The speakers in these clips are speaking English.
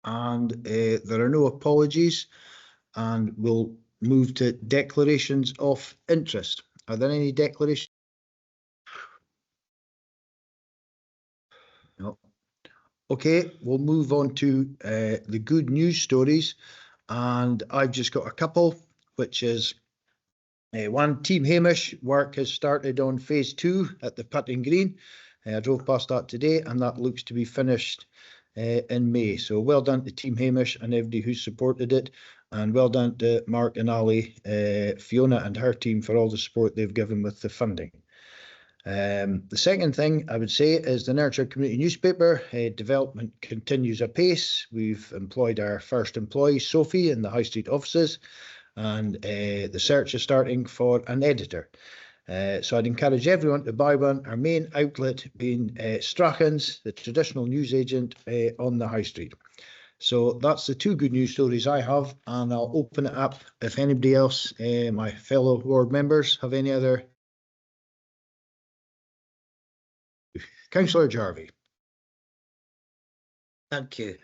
and there are no apologies, and we'll move to declarations of interest. Are there any declarations? No. Okay, we'll move on to the good news stories, and I've just got a couple, which is one, Team Hamish work has started on phase 2 at the putting green. I drove past that today, and that looks to be finished in May. So well done to Team Hamish and everybody who supported it, and well done to Mark and Ali, Fiona and her team for all the support they've given with the funding. The second thing I would say is the Nairnshire Community newspaper development continues apace. We've employed our first employee, Sophie, in the High Street offices, and the search is starting for an editor. So I'd encourage everyone to buy one. Our main outlet being Strachan's, the traditional newsagent on the High Street. So that's the two good news stories I have, and I'll open it up if anybody else, my fellow ward members, have any other. Councillor Jarvie. Thank you.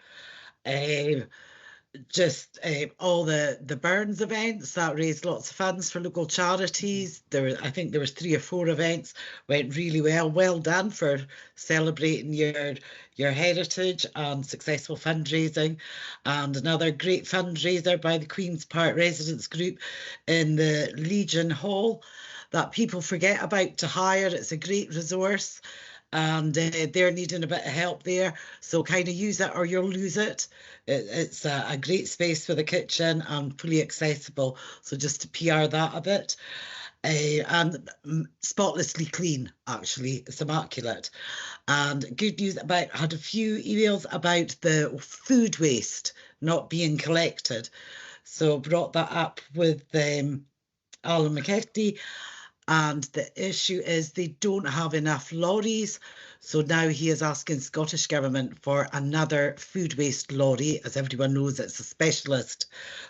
Just all the Burns events that raised lots of funds for local charities. I think there was 3 or 4 events, went really well. Well done for celebrating your heritage and successful fundraising. And another great fundraiser by the Queen's Park Residents Group in the Legion Hall that people forget about to hire. It's a great resource, and they're needing a bit of help there, so kind of use it or you'll lose it. It's a great space for the kitchen and fully accessible, so just to PR that a bit. And spotlessly clean, actually, it's immaculate. And good news I had a few emails about the food waste not being collected, so brought that up with Alan McKechnie. And the issue is they don't have enough lorries. So now he is asking Scottish Government for another food waste lorry. As everyone knows, it's a specialist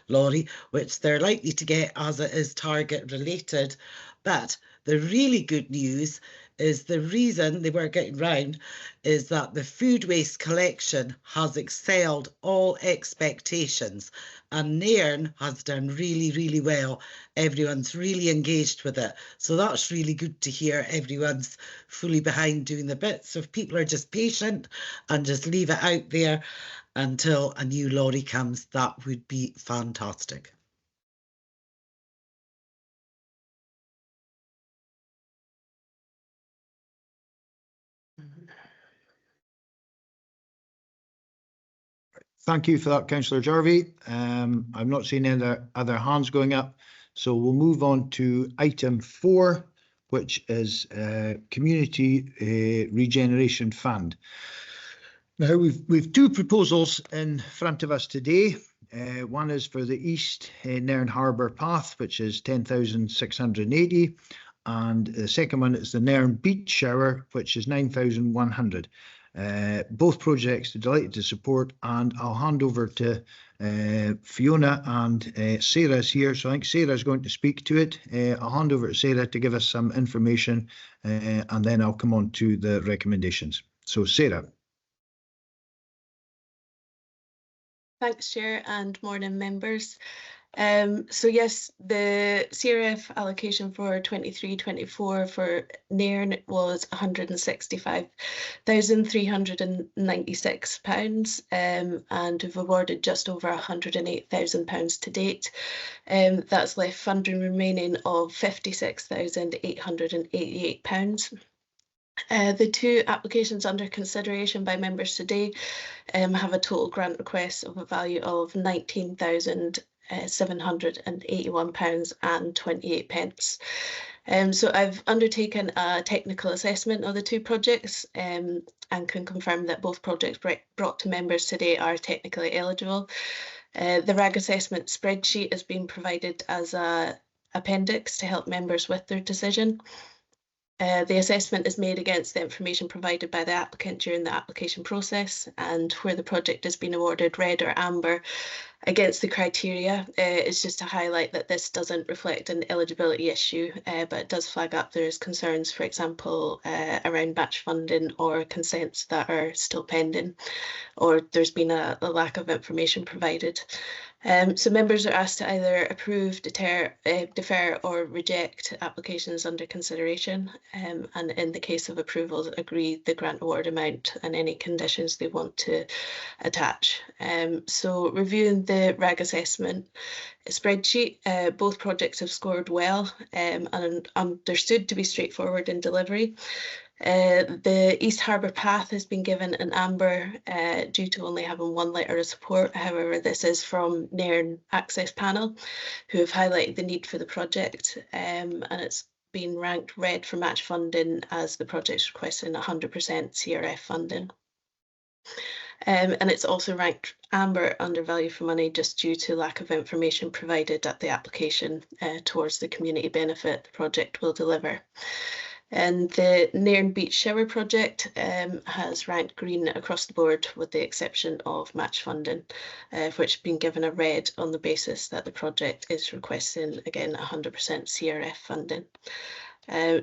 lorry, which they're likely to get as it is target related. But the really good news is the reason they were getting round is that the food waste collection has excelled all expectations, and Nairn has done really, really well. Everyone's really engaged with it. So that's really good to hear. Everyone's fully behind doing the bits. So if people are just patient and just leave it out there until a new lorry comes, that would be fantastic. Thank you for that, Councillor Jarvie. I've not seen any other hands going up, so we'll move on to item 4, which is Community Regeneration Fund. Now we've 2 proposals in front of us today. One is for the East Nairn Harbour Path, which is 10,680, and the second one is the Nairn Beach Shower, which is 9,100. Both projects are delighted to support, and I'll hand over to Fiona, and Sarah's here, so I think Sarah's going to speak to it. I'll hand over to Sarah to give us some information, and then I'll come on to the recommendations. So Sarah. Thanks, Chair, and morning members. So yes, the CRF allocation for 23-24 for Nairn was £165,396, and we've awarded just over £108,000 to date. That's left funding remaining of £56,888. The 2 applications under consideration by members today have a total grant request of a value of £19,781.28. So I've undertaken a technical assessment of the 2 projects and can confirm that both projects brought to members today are technically eligible. The RAG assessment spreadsheet has been provided as an appendix to help members with their decision. The assessment is made against the information provided by the applicant during the application process, and where the project has been awarded red or amber against the criteria, it's just to highlight that this doesn't reflect an eligibility issue, but it does flag up there's concerns, for example, around match funding or consents that are still pending, or there's been a lack of information provided. So members are asked to either approve, defer or reject applications under consideration, and in the case of approvals, agree the grant award amount and any conditions they want to attach. So reviewing the RAG assessment spreadsheet, both projects have scored well and understood to be straightforward in delivery. The East Harbour Path has been given an amber due to only having one letter of support. However, this is from Nairn Access Panel, who have highlighted the need for the project, and it's been ranked red for match funding as the project's requesting 100% CRF funding. And it's also ranked amber under value for money just due to lack of information provided at the application towards the community benefit the project will deliver. And the Nairn Beach Shower project has ranked green across the board with the exception of match funding, which has been given a red on the basis that the project is requesting, again, 100% CRF funding.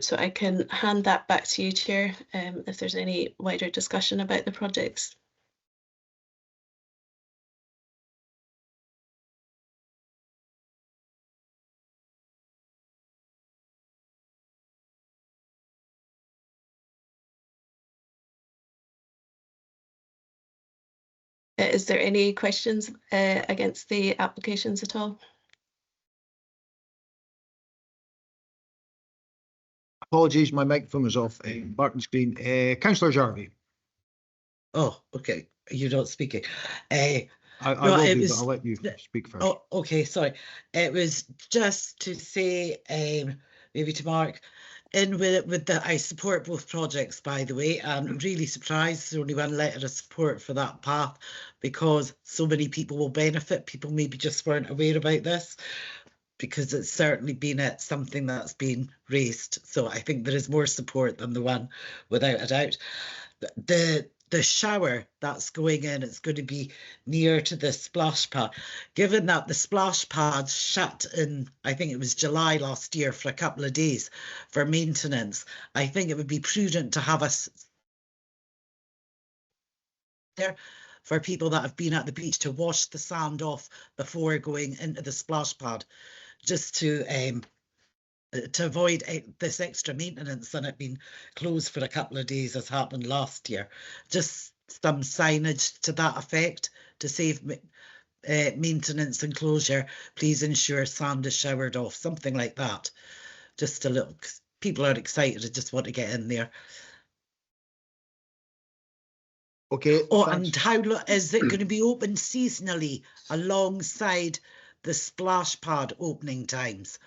So I can hand that back to you, Chair, if there's any wider discussion about the projects. Is there any questions against the applications at all? Apologies, my microphone was off. Barton's Green. Councillor Jarvie. Oh, okay. You're not speaking. I No, will it do, was- but I'll let you speak first. Oh, okay, sorry. It was just to say, maybe to Mark, in with the, I support both projects, by the way. I'm really surprised there's only one letter of support for that path because so many people will benefit. People maybe just weren't aware about this because it's certainly been something that's been raised. So I think there is more support than the one without a doubt. The shower that's going in, it's going to be near to the splash pad. Given that the splash pad shut in, I think it was July last year for a couple of days for maintenance, I think it would be prudent to have us there for people that have been at the beach to wash the sand off before going into the splash pad, just to avoid this extra maintenance and it being closed for a couple of days as happened last year. Just some signage to that effect to save maintenance and closure. Please ensure sand is showered off, something like that. Just a little, 'cause people are excited and just want to get in there. Okay. Oh, thanks. and how is it going to be open seasonally alongside the splash pad opening times?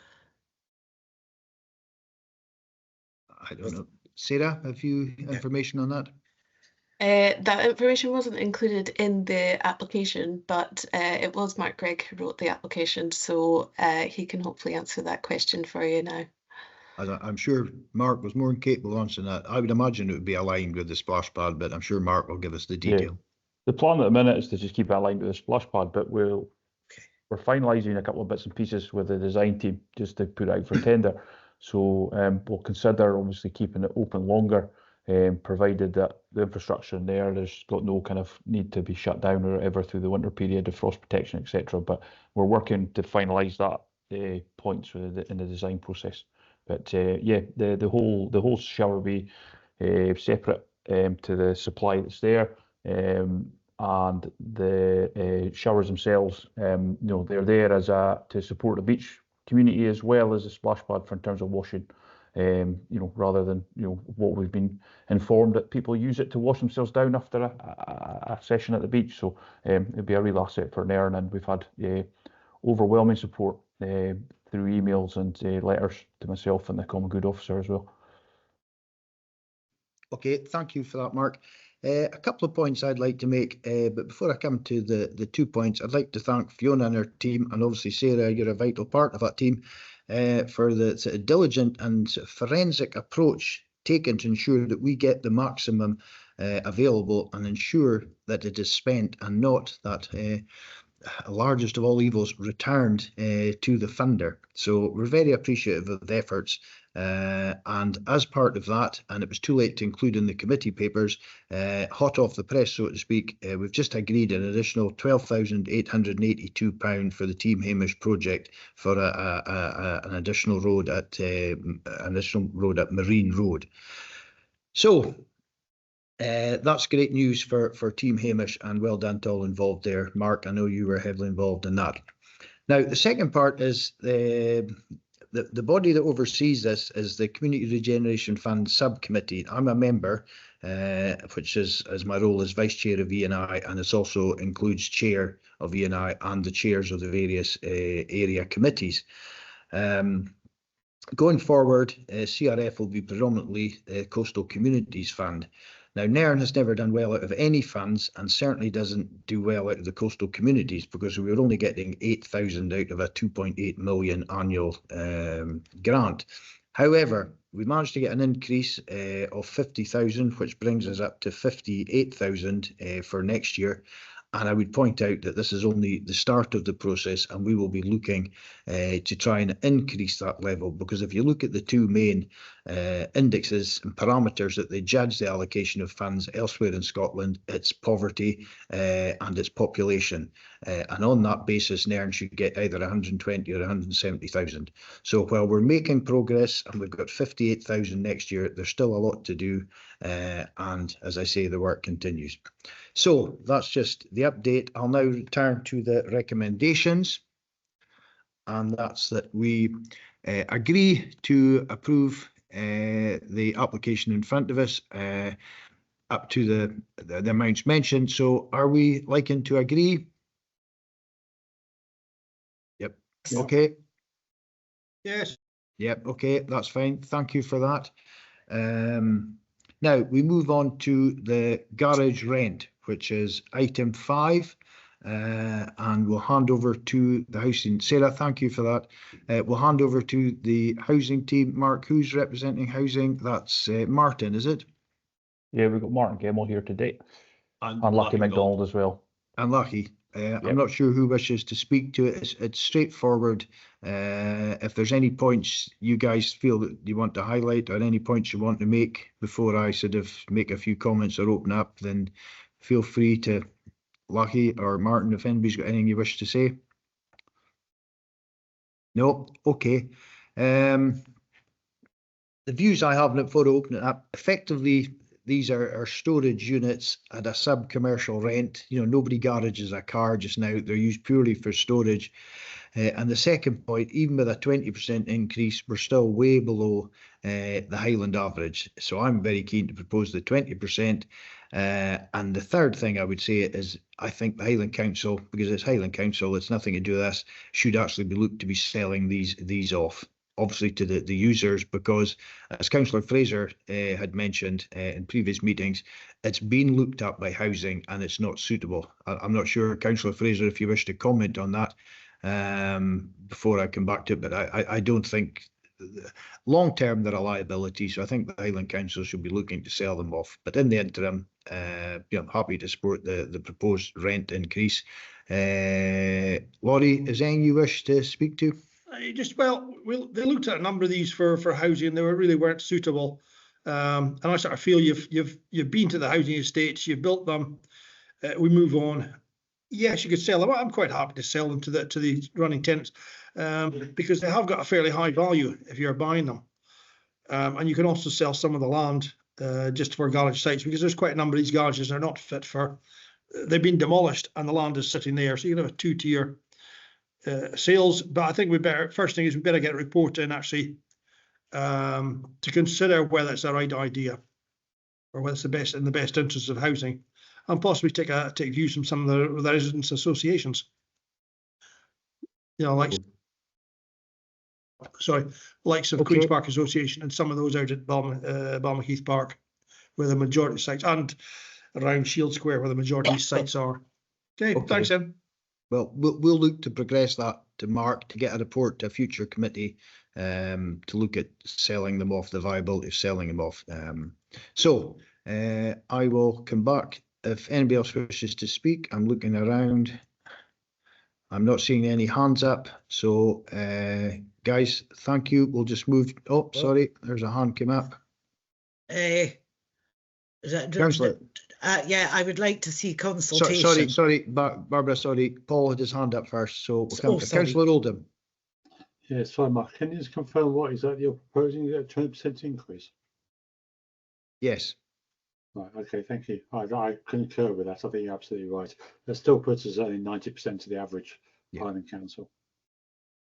I don't know. Sarah, have you information on that? That information wasn't included in the application, but it was Mark Gregg who wrote the application, so he can hopefully answer that question for you now. I'm sure Mark was more than capable of answering that. I would imagine it would be aligned with the splash pad, but I'm sure Mark will give us the detail. The plan at the minute is to just keep it aligned with the splash pad, but we're finalising a couple of bits and pieces with the design team just to put it out for tender. So we'll consider obviously keeping it open longer, provided that the infrastructure in there's got no kind of need to be shut down or whatever through the winter period of frost protection, etc. But we're working to finalise that points in the design process. But yeah, the whole shower will be separate to the supply that's there, and the showers themselves, you know, they're there as to support the beach community as well as a splash pad for in terms of washing. You know, rather than, you know, what we've been informed that people use it to wash themselves down after a session at the beach. So it'll be a real asset for Nairn, and we've had overwhelming support through emails and letters to myself and the Common Good Officer as well. Okay, thank you for that, Mark. A couple of points I'd like to make, but before I come to the 2 points, I'd like to thank Fiona and her team, and obviously Sarah, you're a vital part of that team, for the sort of diligent and sort of forensic approach taken to ensure that we get the maximum available and ensure that it is spent and not that largest of all evils returned to the funder. So we're very appreciative of the efforts, and as part of that, and it was too late to include in the committee papers, hot off the press so to speak, we've just agreed an additional £12,882 for the Team Hamish project for an additional road at Marine Road. So that's great news for Team Hamish, and well done to all involved there. Mark, I know you were heavily involved in that. Now, the second part is the body that oversees this is the Community Regeneration Fund Subcommittee. I'm a member, which is as my role as Vice Chair of E&I, and it also includes Chair of E&I and the chairs of the various area committees. Going forward, CRF will be predominantly Coastal Communities Fund. Now, Nairn has never done well out of any funds, and certainly doesn't do well out of the coastal communities, because we were only getting 8,000 out of a 2.8 million annual grant. However, we managed to get an increase of 50,000, which brings us up to 58,000 for next year. And I would point out that this is only the start of the process, and we will be looking to try and increase that level, because if you look at the two main indexes and parameters that they judge the allocation of funds elsewhere in Scotland, it's poverty and its population. And on that basis, Nairn should get either 120 or 170,000. So while we're making progress and we've got 58,000 next year, there's still a lot to do. And as I say, the work continues. So that's just the update. I'll now return to the recommendations, and that's that we agree to approve the application in front of us up to the amounts mentioned. So are we liking to agree? Yep. Okay. Yes. Yep. Okay, that's fine. Thank you for that. Now we move on to the garage rent, which is item 5, and we'll hand over to the housing. Sarah, thank you for that. We'll hand over to the housing team. Mark, who's representing housing? That's Martin, is it? Yeah, we've got Martin Gemmell here today, and Lucky MacDonald as well. And Lucky. Yep. I'm not sure who wishes to speak to it. It's straightforward. If there's any points you guys feel that you want to highlight, or any points you want to make before I sort of make a few comments or open up, then feel free to, Lucky or Martin, if anybody's got anything you wish to say. No? Okay. The views I have before I open it up, effectively, these are storage units at a sub-commercial rent. You know, nobody garages a car just now. They're used purely for storage. And the second point, even with a 20% increase, we're still way below the Highland average. So I'm very keen to propose the 20%. And the third thing I would say is, I think the Highland Council, because it's Highland Council, it's nothing to do with us, should actually be looked to be selling these off, obviously to the users, because as Councillor Fraser had mentioned in previous meetings, it's been looked at by housing and it's not suitable. I'm not sure, Councillor Fraser, if you wish to comment on that before I come back to it, but I don't think long term they're a liability, so I think the Highland Council should be looking to sell them off. But in the interim, I'm happy to support the proposed rent increase. Laurie, is there anything you wish to speak to? They looked at a number of these for housing. They really weren't suitable, and I sort of feel you've been to the housing estates, you've built them. We move on. Yes, you could sell them. I'm quite happy to sell them to the running tenants, because they have got a fairly high value if you're buying them, and you can also sell some of the land just for garage sites, because there's quite a number of these garages that are not fit for. They've been demolished and the land is sitting there, so you can have a 2-tier sales. But I think first thing is we better get a report in actually to consider whether it's the right idea or whether it's in the best interest of housing, and possibly take views from some of the residents' associations. You know, likes of Queen's Park Association and some of those out at Balmacheath Park, where the majority of sites, and around Shield Square, where the majority of sites are. Okay, thanks, Em. Well, we'll look to progress that to Mark to get a report to a future committee to look at selling them off, the viability of selling them off. So I will come back if anybody else wishes to speak. I'm looking around. I'm not seeing any hands up. So guys, thank you. We'll just move. Oh, sorry, there's a hand came up. Councillor. Yeah, I would like to see consultation. Sorry, Barbara, sorry. Paul had his hand up first, so we'll come to Councillor Oldham. Yeah, sorry, Mark. Can you just confirm what exactly you're proposing? Is it a 20% increase? Yes. Right, okay, thank you. I concur with that. I think you're absolutely right. That still puts us only 90% of the average Highland Council.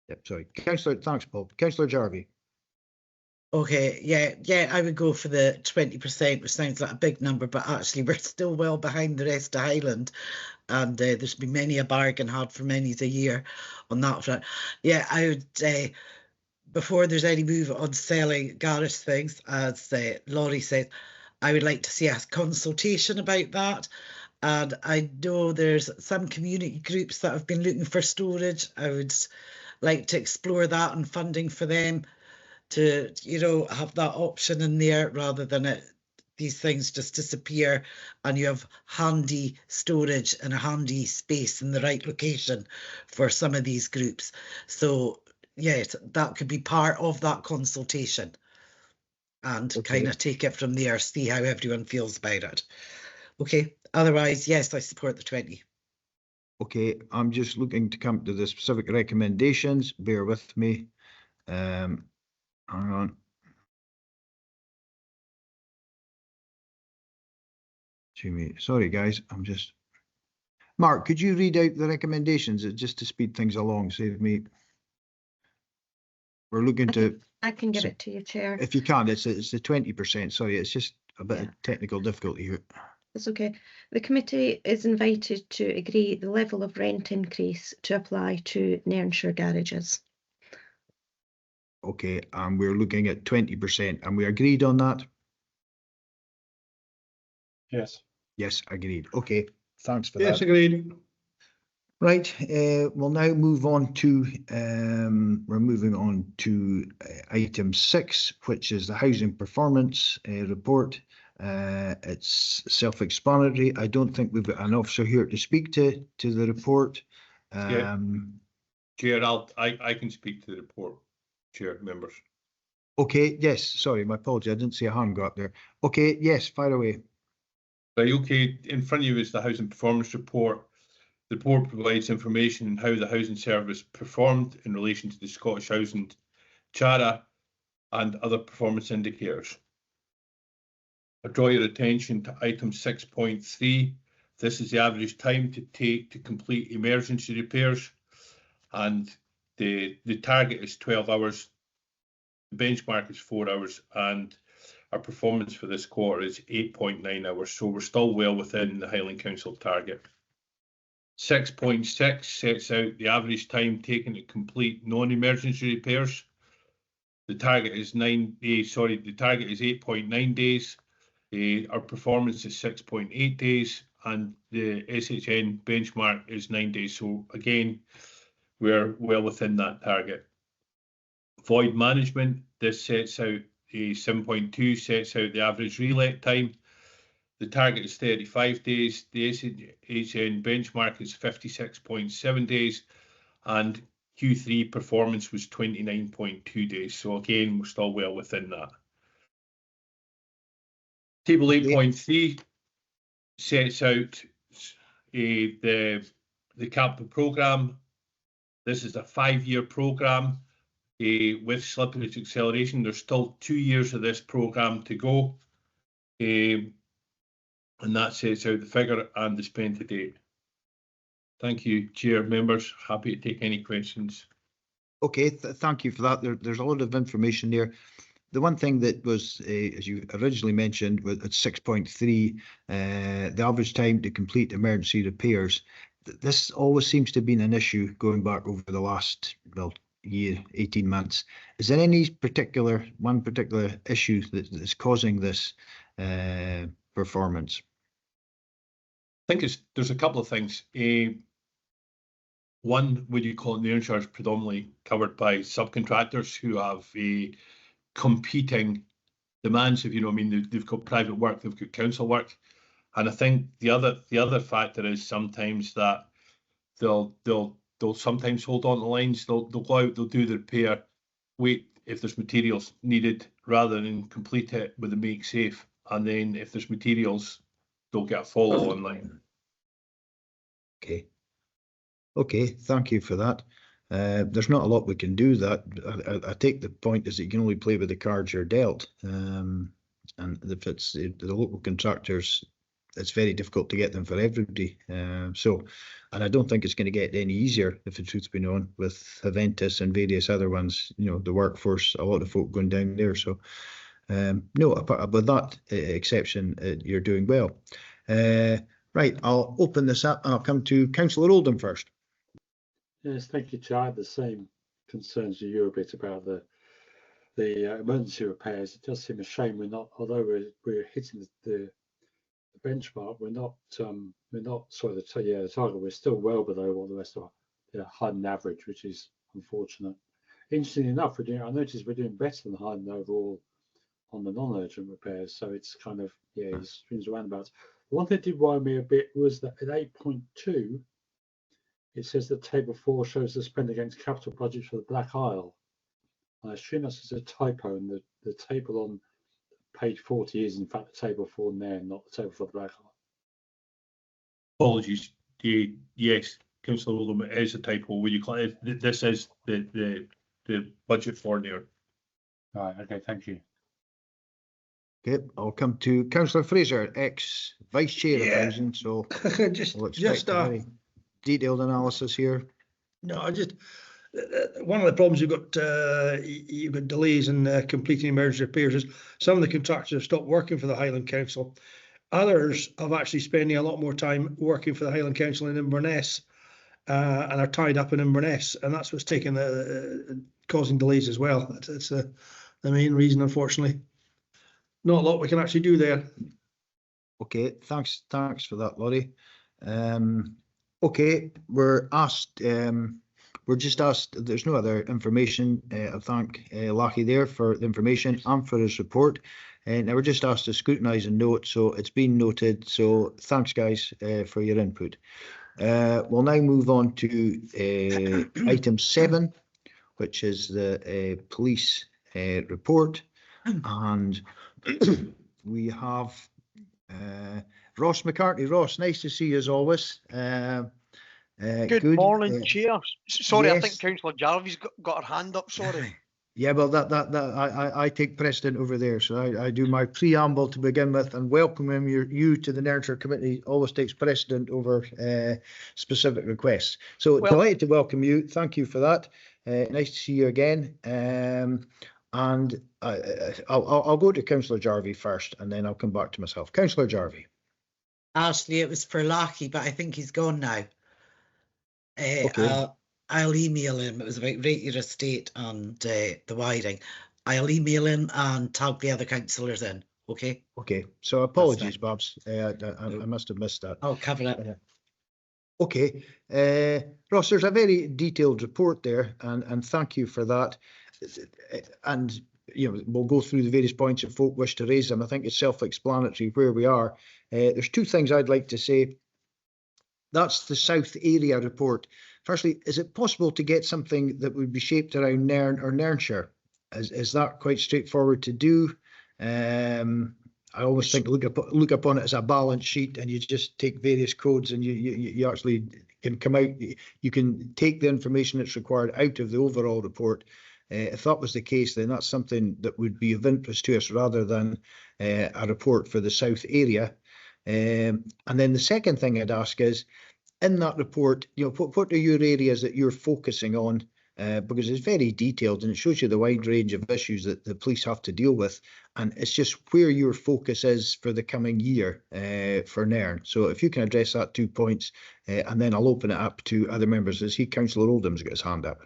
Yep, sorry. Councillor, thanks, Paul. Councillor Jarvie. Okay, yeah, I would go for the 20%, which sounds like a big number, but actually we're still well behind the rest of Highland, and there's been many a bargain had for many's a year on that front. Yeah, I would, before there's any move on selling garage things, as Laurie said, I would like to see a consultation about that. And I know there's some community groups that have been looking for storage. I would like to explore that and funding for them, to, you know, have that option in there, rather than these things just disappear and you have handy storage and a handy space in the right location for some of these groups. So yes, that could be part of that consultation, and kind of take it from there, see how everyone feels about it. Okay, otherwise, yes, I support the 20. Okay, I'm just looking to come to the specific recommendations. Bear with me. Hang on. Jimmy, sorry guys, I'm just. Mark, could you read out the recommendations just to speed things along? Save me. We're looking to. I can give it to you, Chair. If you can, it's the 20%. Sorry, it's just a bit of technical difficulty here. It's okay. The committee is invited to agree the level of rent increase to apply to Nairnshire garages. Okay, and we're looking at 20%, and we agreed on that? Yes. Yes, agreed. Okay, thanks for Yes, that. agreed. Right, we'll now move on to, we're moving on to item 6, which is the housing performance report. It's self-explanatory. I don't think we've got an officer here to speak to the report. Chair, I can speak to the report, Chair, members. Okay, yes, sorry, my apology, I didn't see a hand go up there. Okay, yes, fire away. Right, okay, in front of you is the housing performance report. The report provides information on how the housing service performed in relation to the Scottish Housing Charter and other performance indicators. I draw your attention to item 6.3. This is the average time to take to complete emergency repairs, and the target is 12 hours. The benchmark is 4 hours, and our performance for this quarter is 8.9 hours. So we're still well within the Highland Council target. 6.6 sets out the average time taken to complete non-emergency repairs. The target is 8.9 days. Our performance is 6.8 days, and the SHN benchmark is 9 days. So again, we're well within that target. Void management, this sets out a 7.2, sets out the average relet time. The target is 35 days. The SHN benchmark is 56.7 days, and Q3 performance was 29.2 days. So again, we're still well within that. Table 8.3 sets out the capital programme. This is a 5-year programme with slippage acceleration. There's still 2 years of this programme to go. And that sets out the figure and the spend to date. Thank you, Chair, members. Happy to take any questions. Okay, thank you for that. There's a lot of information there. The one thing that was, as you originally mentioned, was at 6.3, the average time to complete emergency repairs. This always seems to have been an issue going back over the last, well, year, 18 months. Is there any particular issue that is causing this performance? I think there's a couple of things. one, would you call it, Nairnshire is predominantly covered by subcontractors who have a competing demands, if you know what I mean. They've got private work, they've got council work. And I think the other factor is sometimes that they'll sometimes hold on to lines, they'll go out, they'll do the repair, wait if there's materials needed rather than complete it with the make safe. And then if there's materials, they'll get a follow on line. Okay. Okay, thank you for that. There's not a lot we can do. That I take the point is that you can only play with the cards you're dealt. And if it's the local contractors, it's very difficult to get them for everybody. So, and I don't think it's going to get any easier, if the truth's been known, with Aventus and various other ones. You know, the workforce, a lot of folk going down there. So, no, apart with that exception, you're doing well. Right, I'll open this up and I'll come to Councillor Oldham first. Yes, thank you, Chair. I had the same concerns as you a bit about the emergency repairs. It does seem a shame we're not, although we're hitting the benchmark, we're not sorry, the target. We're still well below what the rest of the Highland average, which is unfortunate. Interestingly enough, I noticed we're doing better than Highland overall on the non-urgent repairs. So it's kind of, yeah, it swings around about. The one thing that did worry me a bit was that at 8.2, it says that table 4 shows the spend against capital budget for the Black Isle. I assume that's just a typo, and the table on page 40 is in fact the table for Nairn, not the table for the Black Isle. Apologies. Yes, Councillor Oldham, it is a typo. Will you this is the budget for Nairn. Right. Okay. Thank you. Okay, I'll come to Councillor Fraser, ex-Vice Chair of Housing, so I'll expect a very detailed analysis here. No, one of the problems you've got delays in completing emergency repairs is some of the contractors have stopped working for the Highland Council. Others have actually spending a lot more time working for the Highland Council in Inverness and are tied up in Inverness, and that's what's taking causing delays as well. That's the main reason, unfortunately. Not a lot we can actually do there. Okay, thanks for that, Laurie. Okay, we're just asked, there's no other information. I thank Lachie there for the information and for his report. Now we're just asked to scrutinise and note, so it's been noted. So thanks, guys, for your input. We'll now move on to item 7, which is the police report. And we have Ross McCartney. Ross, nice to see you as always. Good morning, Chair. Sorry, yes. I think Councillor Jarvis got her hand up. Sorry. Yeah, well, I take precedent over there, so I do my preamble to begin with, and welcoming you to the Nairnshire Committee always takes precedent over specific requests. So delighted to welcome you. Thank you for that. Nice to see you again. And I'll go to Councillor Jarvie first, and then I'll come back to myself. Councillor Jarvie. Actually, it was for Lachie, but I think he's gone now. Okay. I'll email him. It was about Rate Your Estate and the wiring. I'll email him and tag the other councillors in. Okay. Okay. So apologies, Babs. I must have missed that. I'll cover it. Okay. Ross, there's a very detailed report there, and thank you for that. And we'll go through the various points if folk wish to raise them. I think it's self-explanatory where we are. There's two things I'd like to say. That's the South Area report. Firstly, is it possible to get something that would be shaped around Nairn or Nairnshire? Is that quite straightforward to do? I always think look upon it as a balance sheet, and you just take various codes, and you actually can come out. You can take the information that's required out of the overall report. If that was the case, then that's something that would be of interest to us rather than a report for the South Area. And then the second thing I'd ask is, in that report, what are your areas that you're focusing on? Because it's very detailed and it shows you the wide range of issues that the police have to deal with. And it's just where your focus is for the coming year for Nairn. So if you can address that 2 points, and then I'll open it up to other members. I see Councillor Oldham's got his hand up.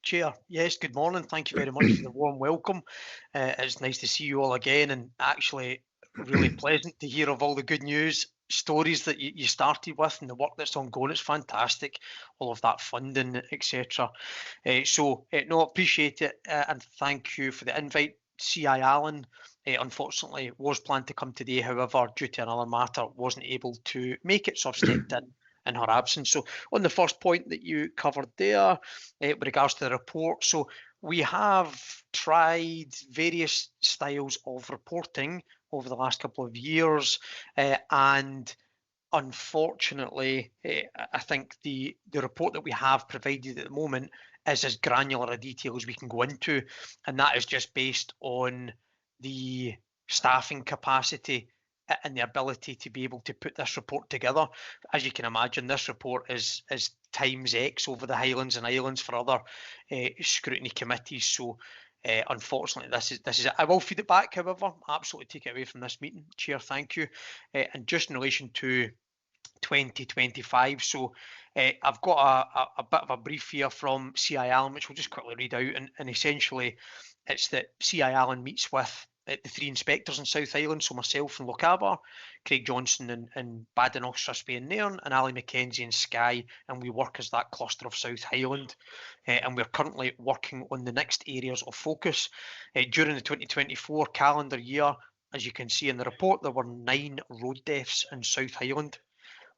Chair, yes, good morning. Thank you very much for the warm welcome. It's nice to see you all again, and actually really pleasant to hear of all the good news stories that you started with and the work that's ongoing. It's fantastic, all of that funding, etc. No, appreciate it, and thank you for the invite. CI Allen, unfortunately, was planned to come today. However, due to another matter, wasn't able to make it, so I've stepped in her absence. So on the first point that you covered there, with regards to the report, so we have tried various styles of reporting over the last couple of years, and unfortunately, I think the report that we have provided at the moment is as granular a detail as we can go into, and that is just based on the staffing capacity and the ability to be able to put this report together. As you can imagine, this report is times X over the Highlands and Islands for other scrutiny committees. So unfortunately, this is it. I will feed it back, however, absolutely take it away from this meeting. Chair, thank you. And just in relation to 2025, so I've got a bit of a brief here from CI Allen, which we'll just quickly read out, and essentially it's that CI Allen meets with the three inspectors in South Island, so myself and Lochaber, Craig Johnson in Badenoch, Shrewsbury and Nairn, and Ali Mackenzie in Skye, and we work as that cluster of South Highland. And we're currently working on the next areas of focus. During the 2024 calendar year, as you can see in the report, there were 9 road deaths in South Highland.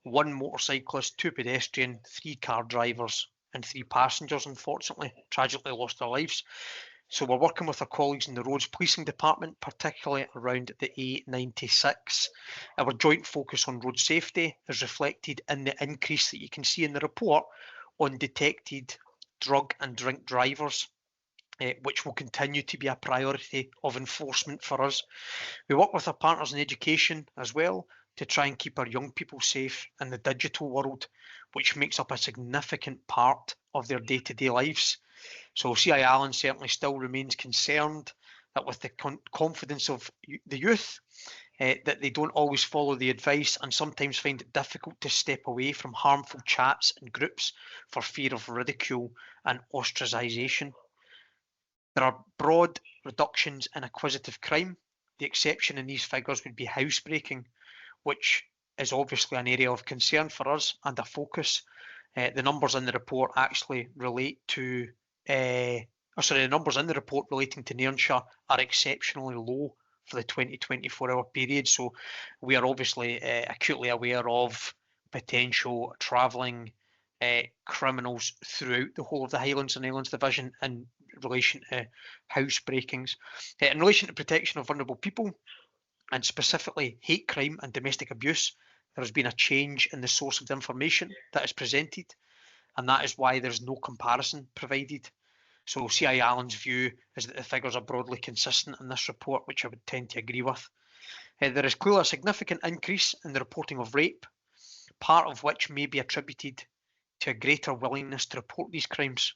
1 motorcyclist, 2 pedestrian, 3 car drivers and 3 passengers, unfortunately, tragically lost their lives. So we're working with our colleagues in the Roads Policing Department, particularly around the A96. Our joint focus on road safety is reflected in the increase that you can see in the report on detected drug and drink drivers, which will continue to be a priority of enforcement for us. We work with our partners in education as well to try and keep our young people safe in the digital world, which makes up a significant part of their day-to-day lives. So CI Allen certainly still remains concerned that with the confidence of the youth, that they don't always follow the advice and sometimes find it difficult to step away from harmful chats and groups for fear of ridicule and ostracisation. There are broad reductions in acquisitive crime. The exception in these figures would be housebreaking, which is obviously an area of concern for us and a focus. The numbers in the report actually relate to, the numbers in the report relating to Nairnshire are exceptionally low for the 2024-hour period. So we are obviously acutely aware of potential travelling criminals throughout the whole of the Highlands and Islands Division in relation to housebreakings. In relation to protection of vulnerable people, and specifically hate crime and domestic abuse, there has been a change in the source of the information that is presented, and that is why there's no comparison provided. So CI Allen's view is that the figures are broadly consistent in this report, which I would tend to agree with. There is clearly a significant increase in the reporting of rape, part of which may be attributed to a greater willingness to report these crimes.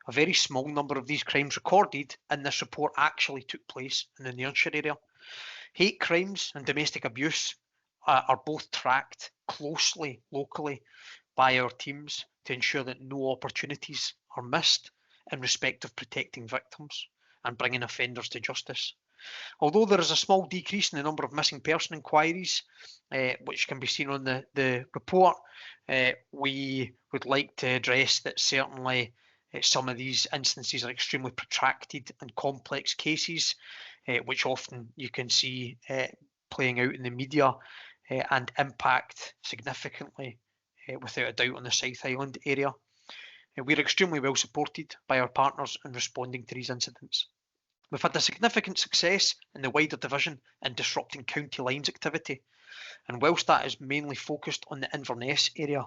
A very small number of these crimes recorded in this report actually took place in the Nairnshire area. Hate crimes and domestic abuse are both tracked closely locally by our teams to ensure that no opportunities are missed in respect of protecting victims and bringing offenders to justice. Although there is a small decrease in the number of missing person inquiries, which can be seen on the report, we would like to address that certainly some of these instances are extremely protracted and complex cases, which often you can see playing out in the media and impact significantly, without a doubt, on the South Island area. We're extremely well supported by our partners in responding to these incidents. We've had a significant success in the wider division in disrupting county lines activity, and whilst that is mainly focused on the Inverness area,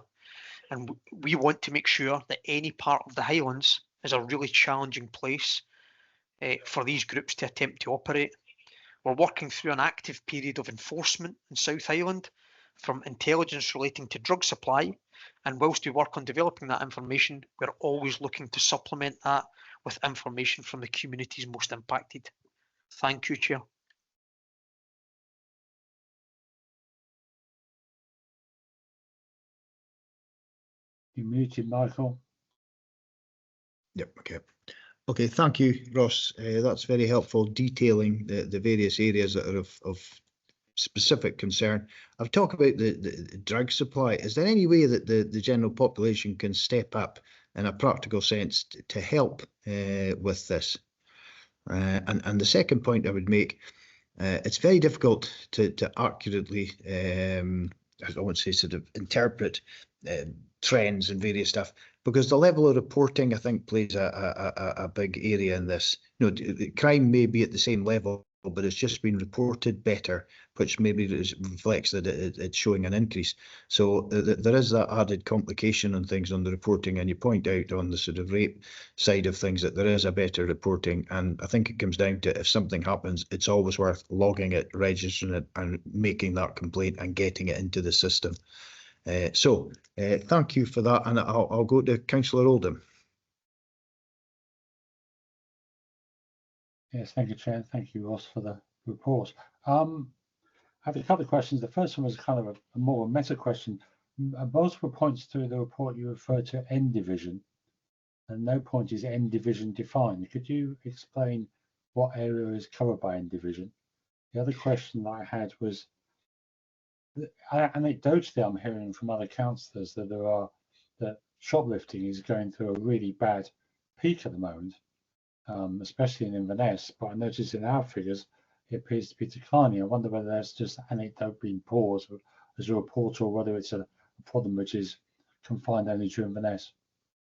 and we want to make sure that any part of the Highlands is a really challenging place for these groups to attempt to operate. We're working through an active period of enforcement in South Highland from intelligence relating to drug supply, and whilst we work on developing that information, we're always looking to supplement that with information from the communities most impacted. Thank you, Chair. You're muted, Michael. Yep, okay. Okay, thank you, Ross. That's very helpful, detailing the various areas that are of specific concern. I've talked about the drug supply. Is there any way that the general population can step up in a practical sense to help with this? And the second point I would make, it's very difficult to accurately, I don't want to say sort of interpret trends and various stuff, because the level of reporting, I think, plays a big area in this. You know, crime may be at the same level, but it's just been reported better, which maybe reflects that it's showing an increase. So there is that added complication on things on the reporting, and you point out on the sort of rape side of things that there is a better reporting, and I think it comes down to if something happens, it's always worth logging it, registering it, and making that complaint and getting it into the system. So thank you for that, and I'll go to Councillor Oldham. Yes, thank you, Chair. Thank you, Ross, for the report. I have a couple of questions. The first one was kind of a more meta question. Multiple points through the report you refer to N division, and no point is N division defined. Could you explain what area is covered by N division? The other question that I had was, anecdotally, I'm hearing from other councillors that shoplifting is going through a really bad peak at the moment. Especially in Inverness, but I noticed in our figures it appears to be declining. I wonder whether that's just anecdote being paused as a report, or whether it's a problem which is confined only to Inverness.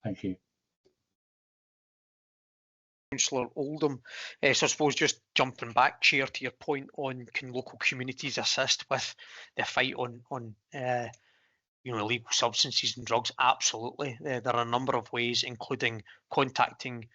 Thank you. Councillor Oldham. So I suppose just jumping back, Chair, to your point on can local communities assist with the fight on you know, illegal substances and drugs? Absolutely. There are a number of ways, including contacting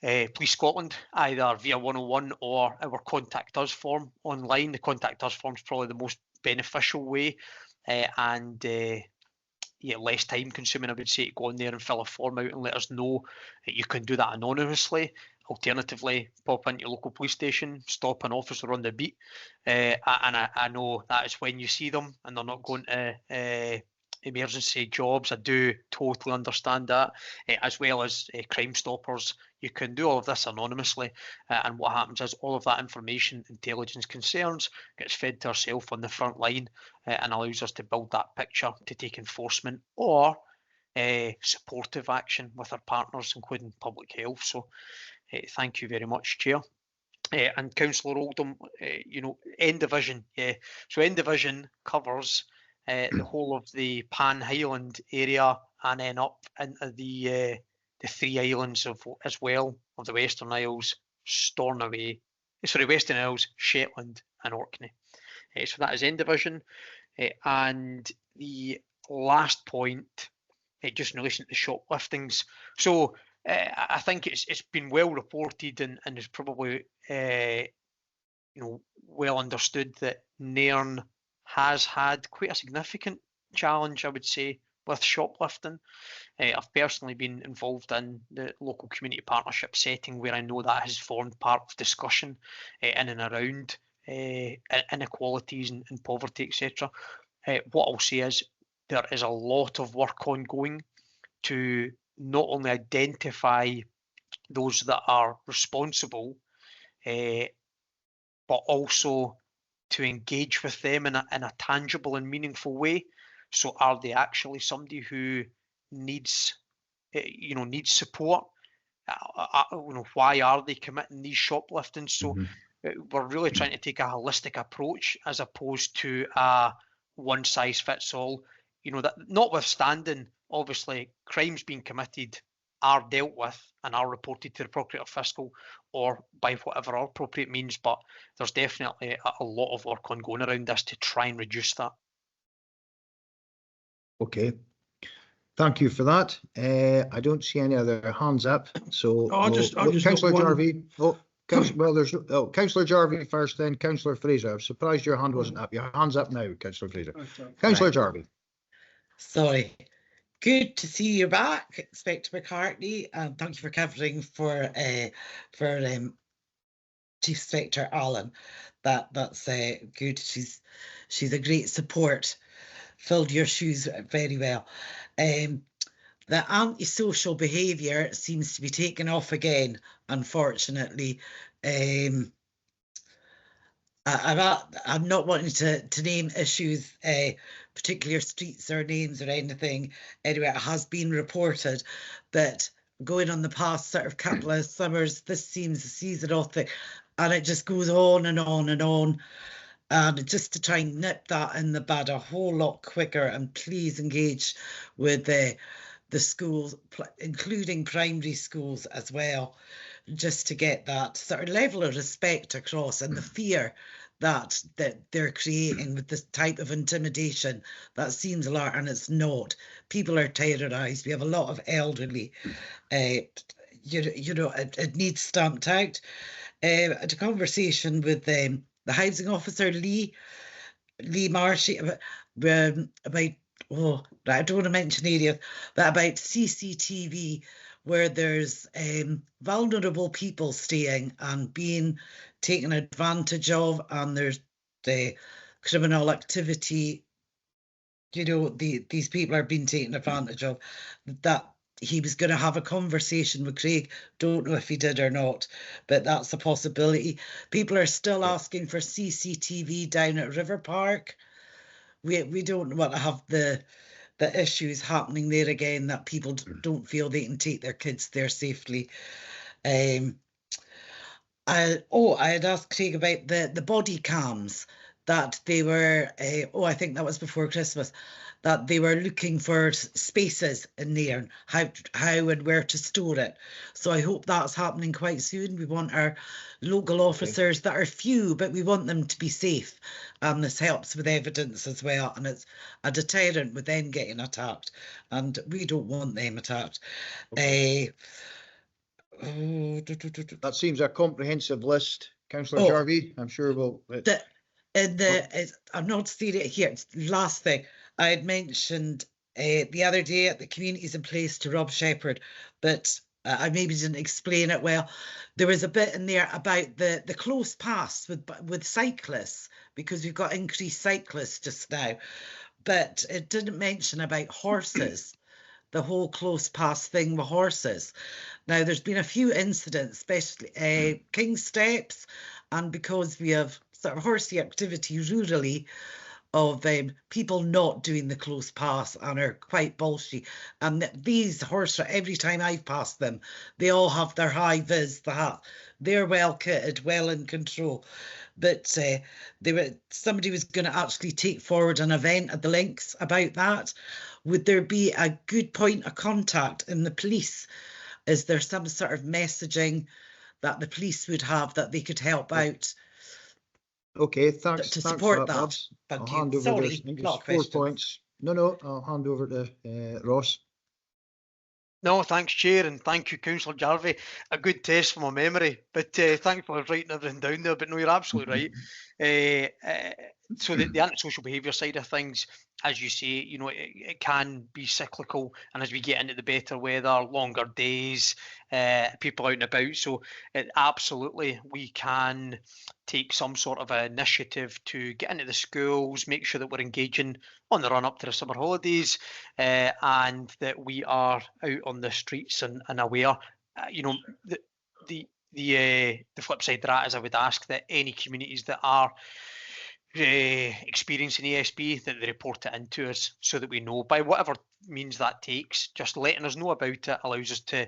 Police Scotland, either via 101 or our Contact Us form online. The Contact Us form is probably the most beneficial way, and yeah, less time consuming, I would say, to go on there and fill a form out and let us know that you can do that anonymously. Alternatively, pop into your local police station, stop an officer on the beat, and I know that is when you see them and they're not going to emergency jobs. I do totally understand that, as well as Crime Stoppers. You can do all of this anonymously, and what happens is all of that information, intelligence concerns, gets fed to ourselves on the front line, and allows us to build that picture to take enforcement or supportive action with our partners, including public health. So thank you very much, Chair. And Councillor Oldham, you know, N division, yeah. So N division covers the whole of the Highland area, and then up into the 3 islands as well, of the Western Isles, Stornoway, Western Isles, Shetland and Orkney. So that is N division. And the last point, just in relation to the shopliftings. So I think it's been well reported and is probably you know, well understood that Nairn has had quite a significant challenge, I would say, with shoplifting. I've personally been involved in the local community partnership setting, where I know that has formed part of discussion in and around inequalities and poverty, etc. What I'll say is there is a lot of work ongoing to not only identify those that are responsible, but also to engage with them in a tangible and meaningful way. So are they actually somebody who needs, you know, needs support? You know, why are they committing these shoplifting? So we're really trying to take a holistic approach as opposed to a one size fits all. You know, that notwithstanding, obviously, crimes being committed are dealt with and are reported to the Procurator Fiscal or by whatever appropriate means, but there's definitely a lot of work ongoing around this to try and reduce that. Okay, thank you for that. I don't see any other hands up, so Councillor Jarvie. Councillor Jarvie first, then Councillor Fraser. I'm surprised your hand wasn't up. Your hand's up now, Councillor Fraser. Councillor Jarvie. Sorry. Good to see you back, Inspector McCartney, and thank you for covering for Chief Inspector Allen. That's good. She's a great support. Filled your shoes very well. The antisocial behaviour seems to be taking off again, unfortunately. I'm not wanting to name issues, particular streets or names or anything. Anyway, it has been reported, but going on the past sort of couple of summers, this seems a seasonal thing, and it just goes on and on and on. And just to try and nip that in the bud a whole lot quicker, and please engage with the schools, including primary schools as well, just to get that sort of level of respect across, and the fear that they're creating with this type of intimidation that seems a lot, and it's not. People are terrorized. We have a lot of elderly. You know, it needs stamped out. I had a conversation with the housing officer, Lee Marshy, about I don't want to mention areas, but about CCTV, where there's vulnerable people staying and being taken advantage of, and there's the criminal activity. You know, these people are being taken advantage of. That he was going to have a conversation with Craig. Don't know if he did or not, but that's a possibility. People are still asking for CCTV down at River Park. We don't want to have the issues happening there again, that people don't feel they can take their kids there safely. I had asked Craig about the body cams, that they were, I think that was before Christmas, that they were looking for spaces in Nairn, how and where to store it. So I hope that's happening quite soon. We want our local officers that are few, but we want them to be safe. And this helps with evidence as well. And it's a deterrent with them getting attacked. And we don't want them attacked. That seems a comprehensive list, Councillor Jarvie. I'm sure we'll... I'm not seeing it here. It's the last thing I had mentioned the other day at the Committees in Place to Rob Shepherd, but I maybe didn't explain it well. There was a bit in there about the close pass with cyclists, because we've got increased cyclists just now, but it didn't mention about horses. The whole close pass thing with horses. Now, there's been a few incidents, especially King Steps, and because we have sort of horsey activity rurally, of people not doing the close pass and are quite bolshy. And these horses, every time I've passed them, they all have their high vis, the hat. They're well kitted, well in control. But somebody was going to actually take forward an event at the Links about that. Would there be a good point of contact in the police? Is there some sort of messaging that the police would have that they could help out? Okay, thanks. To support that. I'll hand over Sorry, not 4 points. No, I'll hand over to Ross. No, thanks, Chair, and thank you, Councillor Jarvie. A good test for my memory, but thanks for writing everything down there. But no, you're absolutely right. So the antisocial behaviour side of things, as you say, you know, it can be cyclical, and as we get into the better weather, longer days, people out and about, so absolutely we can take some sort of initiative to get into the schools, make sure that we're engaging on the run up to the summer holidays, and that we are out on the streets and aware. You know, the flip side to that is I would ask that any communities that are experiencing ESB, that they report it into us, so that we know, by whatever means that takes. Just letting us know about it allows us to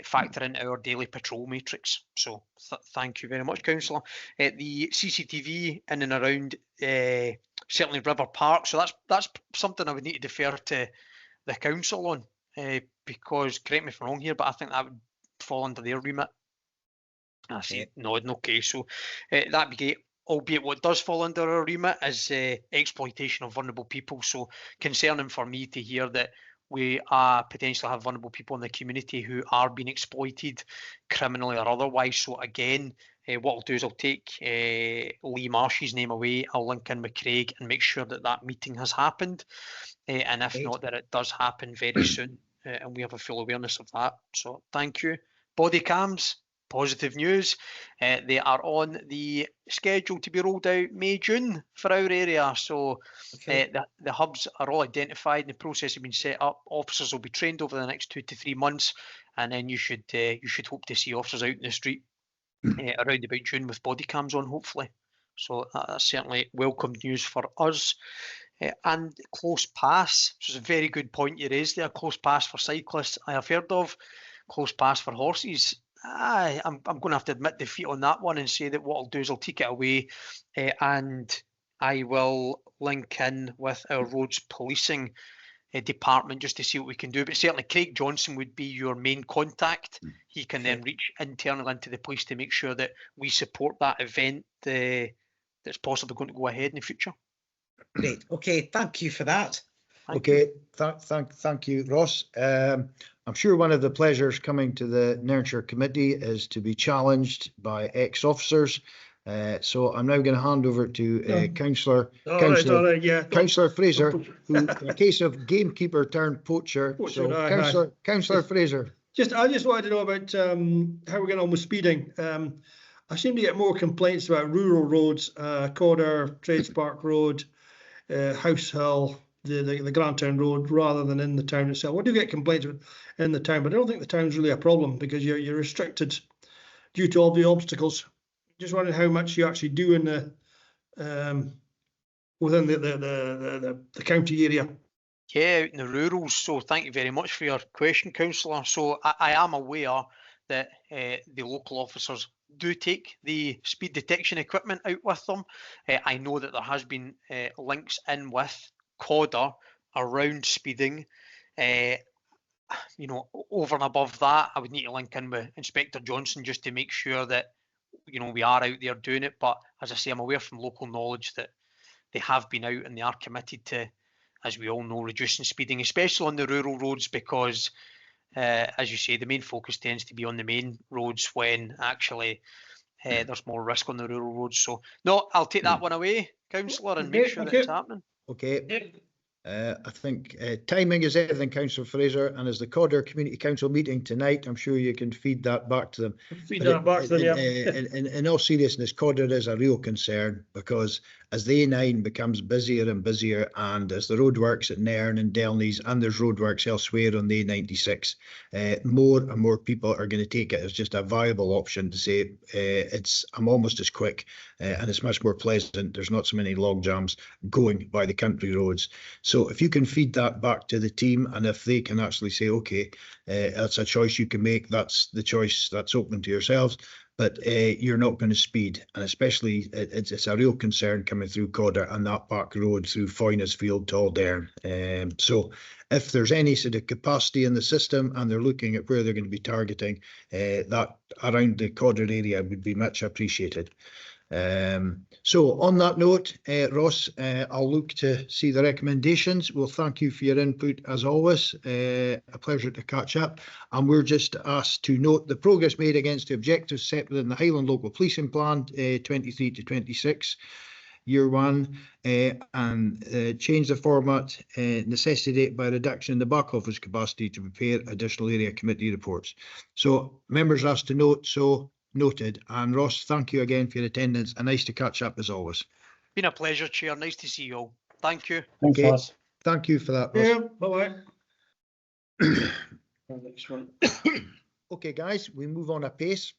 factor into our daily patrol matrix. So thank you very much, Councillor. The CCTV in and around certainly River Park, so that's something I would need to defer to the council on, because, correct me if I'm wrong here, but I think that would fall under their remit. I see nodding. Okay, so that'd be great. Albeit what does fall under our remit is exploitation of vulnerable people. So concerning for me to hear that we potentially have vulnerable people in the community who are being exploited criminally or otherwise. So again, what I'll do is I'll take Lee Marshy's name away. I'll link in with Craig and make sure that that meeting has happened. And if not, that it does happen very soon. And we have a full awareness of that. So thank you. Body cams. Positive news, they are on the schedule to be rolled out May, June for our area. So the hubs are all identified and the process has been set up. Officers will be trained over the next 2 to 3 months, and then you should hope to see officers out in the street around about June with body cams on, hopefully. So that's certainly welcome news for us. And close pass, which is a very good point you raised there. Close pass for cyclists, I have heard of. Close pass for horses, I'm going to have to admit defeat on that one and say that what I'll do is I'll take it away and I will link in with our roads policing department just to see what we can do. But certainly Craig Johnson would be your main contact. He can then reach internally into the police to make sure that we support that event that's possibly going to go ahead in the future. Great. Okay, thank you for that. Thank you, Ross. I'm sure one of the pleasures coming to the Nairnshire Committee is to be challenged by ex-officers. So I'm now going to hand over to Councillor Fraser, who, in a case of gamekeeper turned poacher. So Councillor Fraser. I just wanted to know about how we're getting on with speeding. I seem to get more complaints about rural roads, Cawdor, Tradespark Road, House Hill, the Grantown Road, rather than in the town itself. We do get complaints in the town, but I don't think the town's really a problem because you're restricted due to all the obstacles. Just wondering how much you actually do in the within the county area. Yeah, out in the rurals. So thank you very much for your question, Councillor. So I am aware that the local officers do take the speed detection equipment out with them. I know that there has been links in with Cawdor around speeding. Over and above that, I would need to link in with Inspector Johnson just to make sure that we are out there doing it. But as I say, I'm aware from local knowledge that they have been out and they are committed to, as we all know, reducing speeding, especially on the rural roads, because as you say, the main focus tends to be on the main roads when actually there's more risk on the rural roads. So no, I'll take that one away, Councillor, and make sure that it's happening. Okay. I think timing is everything, Councillor Fraser, and as the Cawdor Community Council meeting tonight, I'm sure you can feed that back to them. In all seriousness, Cawdor is a real concern because as the A9 becomes busier and busier, and as the roadworks at Nairn and Delnies, and there's roadworks elsewhere on the A96, more and more people are going to take it as just a viable option to say I'm almost as quick and it's much more pleasant. There's not so many log jams going by the country roads. So if you can feed that back to the team, and if they can actually say, okay, that's a choice you can make, that's the choice that's open to yourselves, but you're not going to speed. And especially it's a real concern coming through Cawdor and that back road through Foynesfield to Alderm. So if there's any sort of capacity in the system and they're looking at where they're going to be targeting, that around the Cawdor area would be much appreciated. So on that note, Ross, I'll look to see the recommendations. Well, thank you for your input as always. A pleasure to catch up. And we're just asked to note the progress made against the objectives set within the Highland Local Policing Plan 23 to 26, Year 1, and change the format necessitated by reduction in the back office capacity to prepare additional area committee reports. So members asked to note, so noted. And Ross, thank you again for your attendance and nice to catch up as always. Been a pleasure, Chair. Nice to see you all. Thank you. Thanks, Okay. Ross. Thank you for that, Ross. Yeah, bye-bye. Next one. Okay, guys, we move on apace.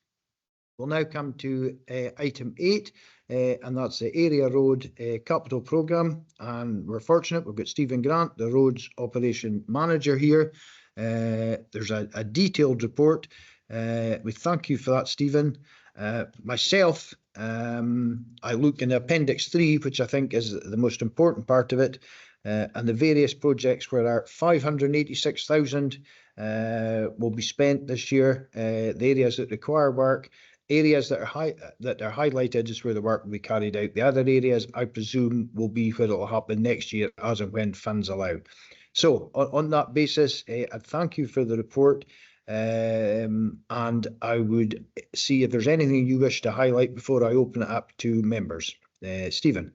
We'll now come to item 8, and that's the Area Road Capital Programme. And we're fortunate, we've got Stephen Grant, the Roads Operation Manager here. There's a detailed report. We thank you for that, Stephen. Myself, I look in Appendix 3, which I think is the most important part of it, and the various projects where 586,000 will be spent this year. The areas that require work, areas that are highlighted is where the work will be carried out. The other areas, I presume, will be where it will happen next year as and when funds allow. So on that basis, I thank you for the report. And I would see if there's anything you wish to highlight before I open it up to members. Stephen.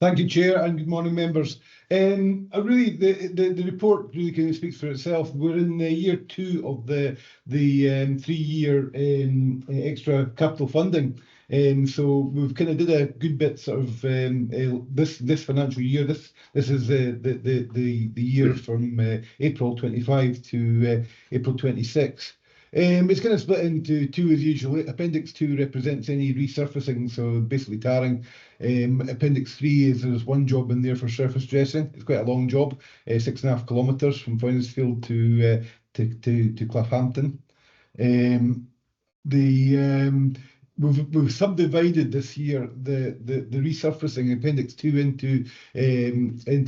Thank you, Chair, and good morning, members. Really, the report really kind of speaks for itself. We're in year 2 of the 3-year extra capital funding. So we've kind of did a good bit sort of this financial year. This is the year from April 25 to April 26. It's kind of split into two as usual. Appendix 2 represents any resurfacing, so basically tarring. Appendix 3 is there's one job in there for surface dressing. It's quite a long job, 6.5 kilometres from Foynesfield to Claphampton. We've subdivided this year the resurfacing Appendix 2 into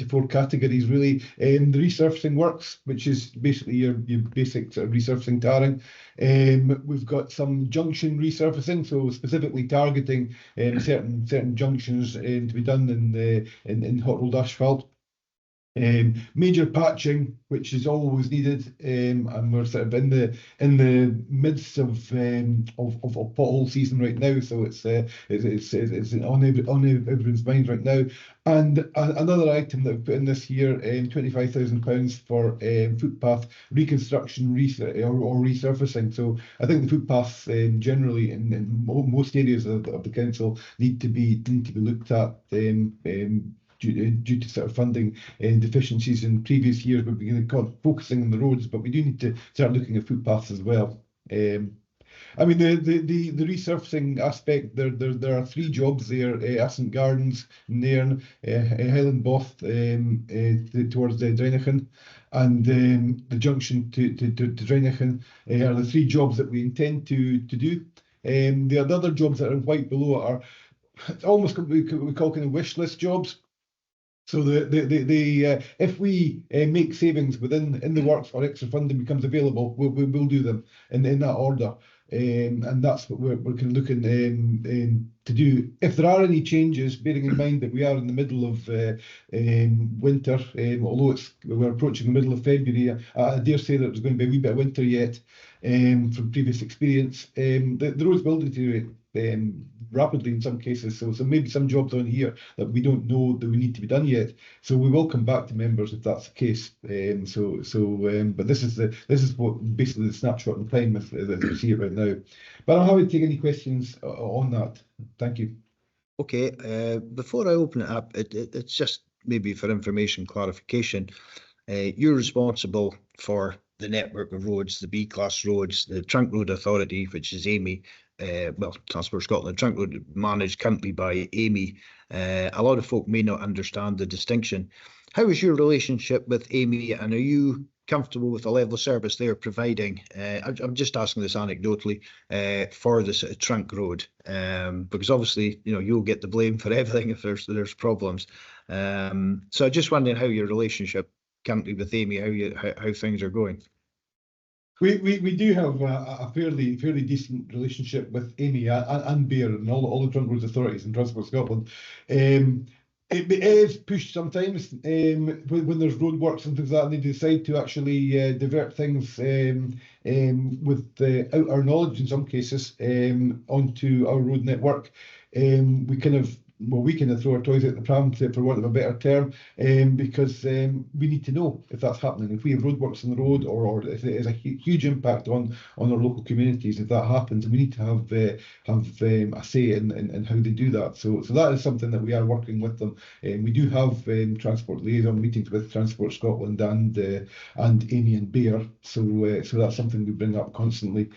4 categories really. The resurfacing works, which is basically your basic sort of resurfacing tarring. We've got some junction resurfacing, so specifically targeting certain junctions to be done in hot rolled asphalt. Major patching, which is always needed, and we're sort of in the midst of pothole season right now, so it's on everyone's mind right now. And another item that we've put in this year, £25,000 for footpath reconstruction or resurfacing. So I think the footpaths generally in most areas of the council need to be looked at. Due to sort of funding deficiencies in previous years, we've been focusing on the roads, but we do need to start looking at footpaths as well. I mean, the resurfacing aspect, there are 3 jobs there: Ascent Gardens, Nairn, Highland Both towards Dreinachan, and the junction to Dreinachan are the 3 jobs that we intend to do. The other jobs that are white below are almost we call kind of wish list jobs. So if we make savings in the works or extra funding becomes available, we'll do them in that order. And that's what we're kind of looking to do. If there are any changes, bearing in mind that we are in the middle of winter, although we're approaching the middle of February, I dare say that there's going to be a wee bit of winter yet from previous experience. The roads will deteriorate rapidly in some cases, so maybe some jobs on here that we don't know that we need to be done yet. So we will come back to members if that's the case. But this is what basically the snapshot in time as we see it right now. But I'm happy to take any questions on that. Thank you. Okay, before I open it up, it's just maybe for information clarification. You're responsible for the network of roads, the B-class roads, the Trunk Road Authority, which is Amy. Transport Scotland, Trunk Road managed currently by Amy. A lot of folk may not understand the distinction. How is your relationship with Amy, and are you comfortable with the level of service they're providing? I'm just asking this anecdotally for the sort of Trunk Road, because obviously you'll get the blame for everything if there's problems. So I'm just wondering how your relationship currently with Amy, how things are going. We do have a fairly decent relationship with Amy and Bear and all the Trunk Roads authorities in Transport Scotland. It is pushed sometimes when there's roadworks and things like that, and they decide to actually divert things without our knowledge in some cases onto our road network. We kind of throw our toys out the pram, for want of a better term, because we need to know if that's happening. If we have roadworks on the road, or if there is a huge impact on our local communities, if that happens, we need to have a say in how they do that. So that is something that we are working with them. We do have transport liaison meetings with Transport Scotland and Amy and Bear. So that's something we bring up constantly.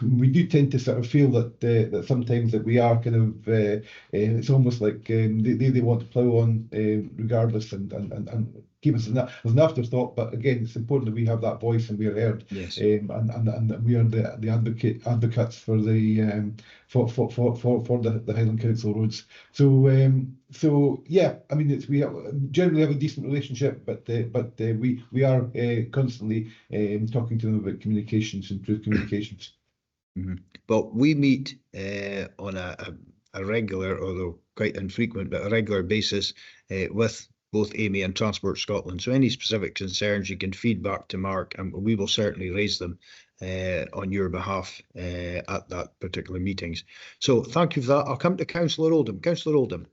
We do tend to sort of feel that sometimes that we are kind of it's almost like they want to plough on regardless and keep us as an afterthought. But again, it's important that we have that voice and we are heard. Yes. And we are the advocates for the for the Highland Council roads. So yeah, I mean we generally have a decent relationship, but we are constantly talking to them about communications, improved communications. Mm-hmm. But we meet on a regular, although quite infrequent, but a regular basis with both Amy and Transport Scotland. So any specific concerns you can feed back to Mark, and we will certainly raise them on your behalf at that particular meetings. So thank you for that. I'll come to Councillor Oldham. Councillor Oldham.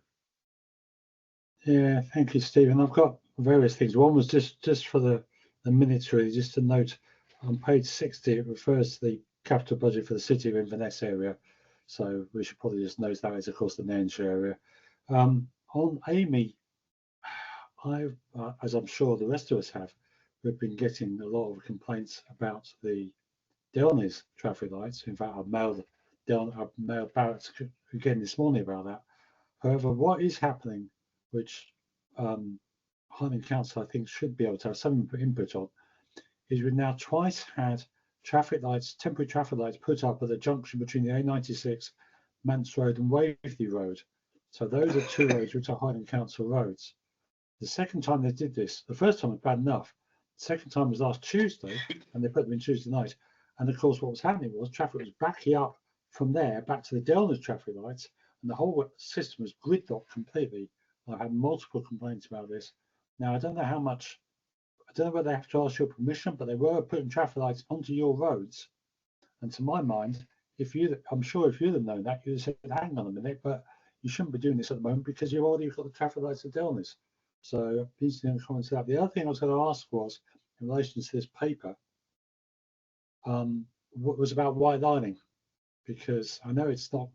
Yeah, thank you, Stephen. I've got various things. One was just for the minutes, really, just to note on page 60, it refers to the capital budget for the City of Inverness area, so we should probably just note that is of course the Nairnshire area. On Amy, as I'm sure the rest of us have, we've been getting a lot of complaints about the Delnies traffic lights. In fact, I've mailed Barrett again this morning about that. However, what is happening, which Highland Council I think should be able to have some input on, is we've now twice had temporary traffic lights put up at the junction between the A96, Mance Road and Waverley Road. So those are two roads which are Highland Council roads. The second time they did this, the first time was bad enough. The second time was last Tuesday, and they put them in Tuesday night. And of course, what was happening was traffic was backing up from there back to the Delnies traffic lights, and the whole system was gridlocked completely. I've had multiple complaints about this. Now, I don't know whether they have to ask your permission, but they were putting traffic lights onto your roads. And to my mind, I'm sure if you'd have known that, you'd have said, hang on a minute, but you shouldn't be doing this at the moment because you've already got the traffic lights at Delnies. So please don't comment to that. The other thing I was going to ask was, in relation to this paper, what was about white lining, because I know it's sort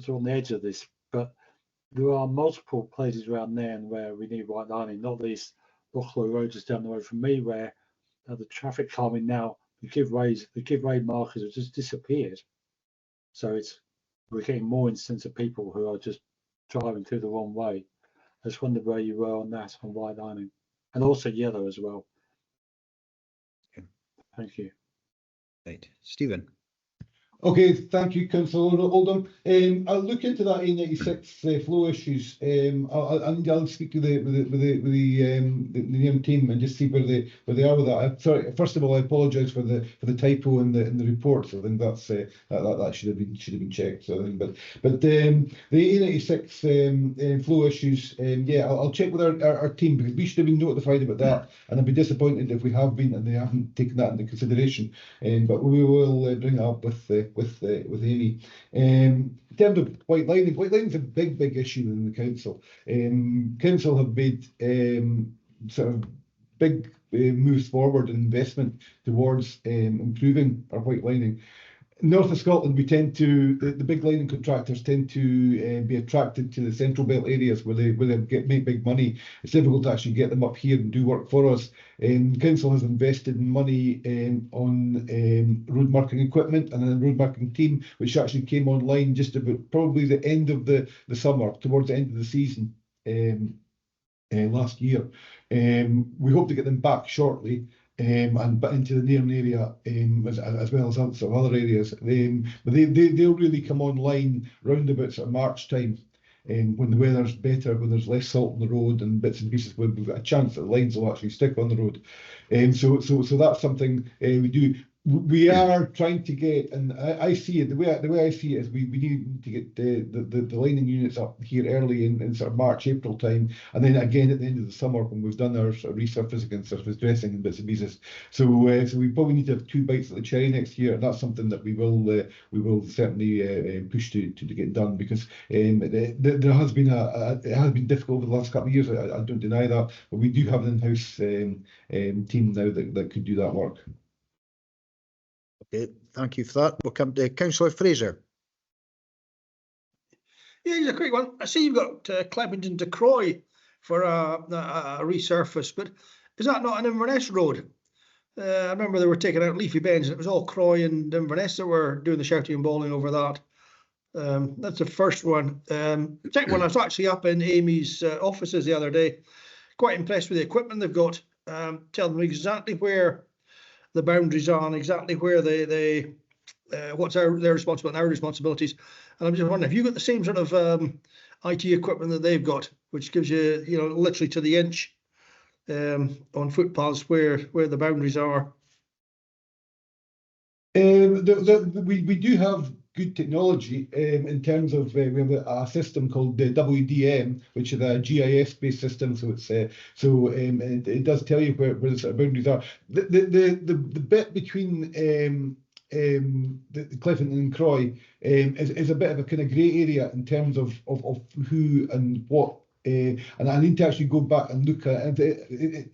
of on the edge of this, but there are multiple places around Nairn where we need white lining, not least Bucklow Road is down the road from me, where the traffic calming now, the give way markers have just disappeared. So we're getting more instances of people who are just driving through the wrong way. I just wondered where you were on that, on white lining, and also yellow as well. Okay. Thank you. Right, Stephen. Okay, thank you, Councillor Oldham. I'll look into that A96 flow issues. I'll speak to the Nairn team and just see where they are with that. Sorry, first of all, I apologise for the typo in the report. So I think that should have been checked. So I think, but the A96 flow issues, yeah, I'll check with our team, because we should have been notified about that, and I'd be disappointed if we have been and they haven't taken that into consideration. But we will bring it up with Amy. In terms of white lining is a big issue in the council. Council have made sort of big moves forward in investment towards improving our white lining. North of Scotland, we tend to the big lining contractors tend to be attracted to the central belt areas where they make big money. It's difficult to actually get them up here and do work for us. Council has invested in money on road marking equipment and a road marking team, which actually came online just about probably the end of the summer, towards the end of the season last year. We hope to get them back shortly. But into the Nairn area as well as some other areas. But they'll really come online round about sort of March time, when the weather's better, when there's less salt on the road and bits and pieces, where we've got a chance that the lines will actually stick on the road. So that's something we do. We are trying to get, and I see it, the way I see it is we need to get the lining units up here early in sort of March, April time, and then again at the end of the summer when we've done our sort of resurfacing and surface dressing and bits and pieces. So we probably need to have 2 bites at the cherry next year, and that's something that we will certainly push to get done, because there has been it has been difficult over the last couple of years. I don't deny that, but we do have an in-house team now that could do that work. Okay, thank you for that. We'll come to Councillor Fraser. Yeah, it's a quick one. I see you've got Clementon to Croy for a resurface, but is that not an Inverness road? I remember they were taking out leafy bends, and it was all Croy and Inverness that were doing the shouting and bawling over that. That's the first one. Second one, I was actually up in Amy's offices the other day. Quite impressed with the equipment they've got. Telling them exactly where the boundaries are and exactly where they what's their responsibility and our responsibilities. And I'm just wondering, have you got the same sort of IT equipment that they've got, which gives you, literally to the inch on footpaths where the boundaries are? We do have good technology in terms of we have a system called the WDM, which is a GIS-based system. So it does tell you where the sort of boundaries are. The bit between the Cleventon and Croy is a bit of a kind of grey area in terms of who and what and I need to actually go back and look at it.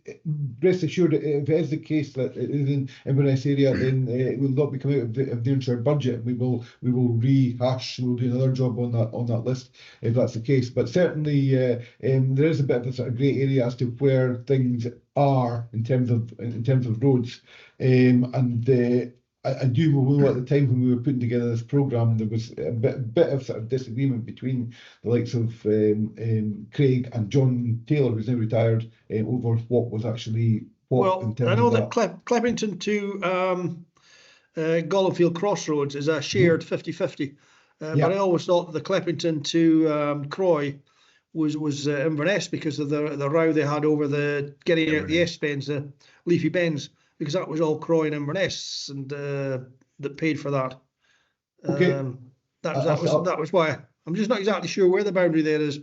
Rest assured, if it is the case that it is in Inverness area, then it will not be coming out of the Nairnshire budget. We will rehash. We'll do another job on that list if that's the case. But certainly, there is a bit of a sort of grey area as to where things are in terms of roads, and. I do know at the time when we were putting together this programme, there was a bit of sort of disagreement between the likes of Craig and John Taylor, who's now retired, over what was actually what. Well, I know that Cleppington to Gollenfield Crossroads is a shared 50-50, but I always thought the Cleppington to Croy was Inverness because of the row they had over the getting out the S-bends, the leafy bends. Because that was all Croy and Inverness, and that paid for that. Okay. That was why. I'm just not exactly sure where the boundary there is.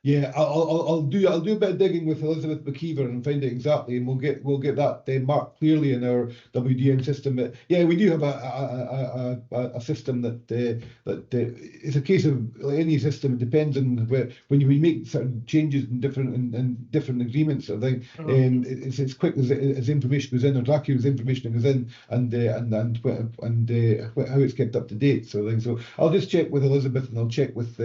Yeah, I'll do a bit of digging with Elizabeth McKeever and find it exactly, and we'll get that marked clearly in our WDN system. But yeah, we do have a system that it's a case of like any system. It depends on when you make certain changes in different agreements. I think it's quick as information goes in, or accurate as information goes in, and how it's kept up to date. So I'll just check with Elizabeth, and I'll check with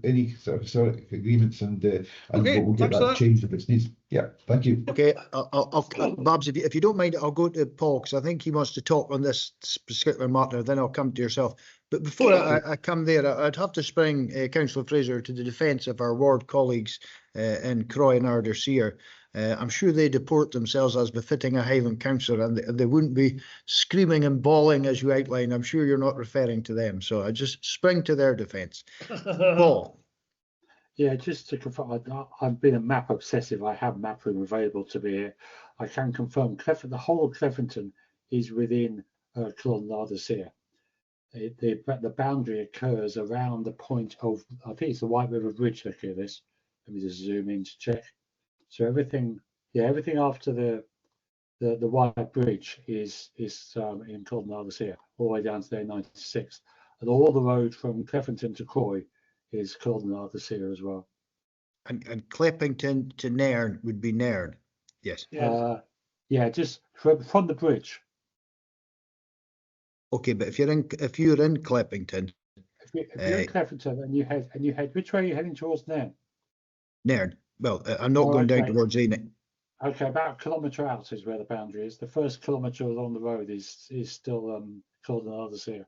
any sort of historic agreements, and we'll get that changed if it's needed. Yeah, thank you. Okay, I'll Babs, if you don't mind, I'll go to Paul because I think he wants to talk on this particular matter. Then I'll come to yourself. But before I come there, I'd have to spring Councillor Fraser to the defence of our ward colleagues in Croy and Ardersier. I'm sure they deport themselves as befitting a Highland councillor, and they wouldn't be screaming and bawling as you outline. I'm sure you're not referring to them. So I just spring to their defence. Paul. Yeah, just to confirm, I've been a map obsessive. I have map room available to be here. I can confirm the whole of Cleventon is within Culloden Ardersier. The boundary occurs around the point of, I think it's the White River Bridge. Look at this. Let me just zoom in to check. So everything after the White Bridge is in Culloden Ardersier, all the way down to the A96, and all the road from Cleventon to Croy is Culloden Ardersier as well. And Cleppington to Nairn would be Nairn. Yes. Yeah, just from the bridge. Okay, but if you're in Cleppington, if you're in Cleppington and you head, which way are you heading towards Nairn? Nairn. Well, I'm not going down towards Enid. Okay, about a kilometre out is where the boundary is. The first kilometre along the road is still Culloden Ardersier.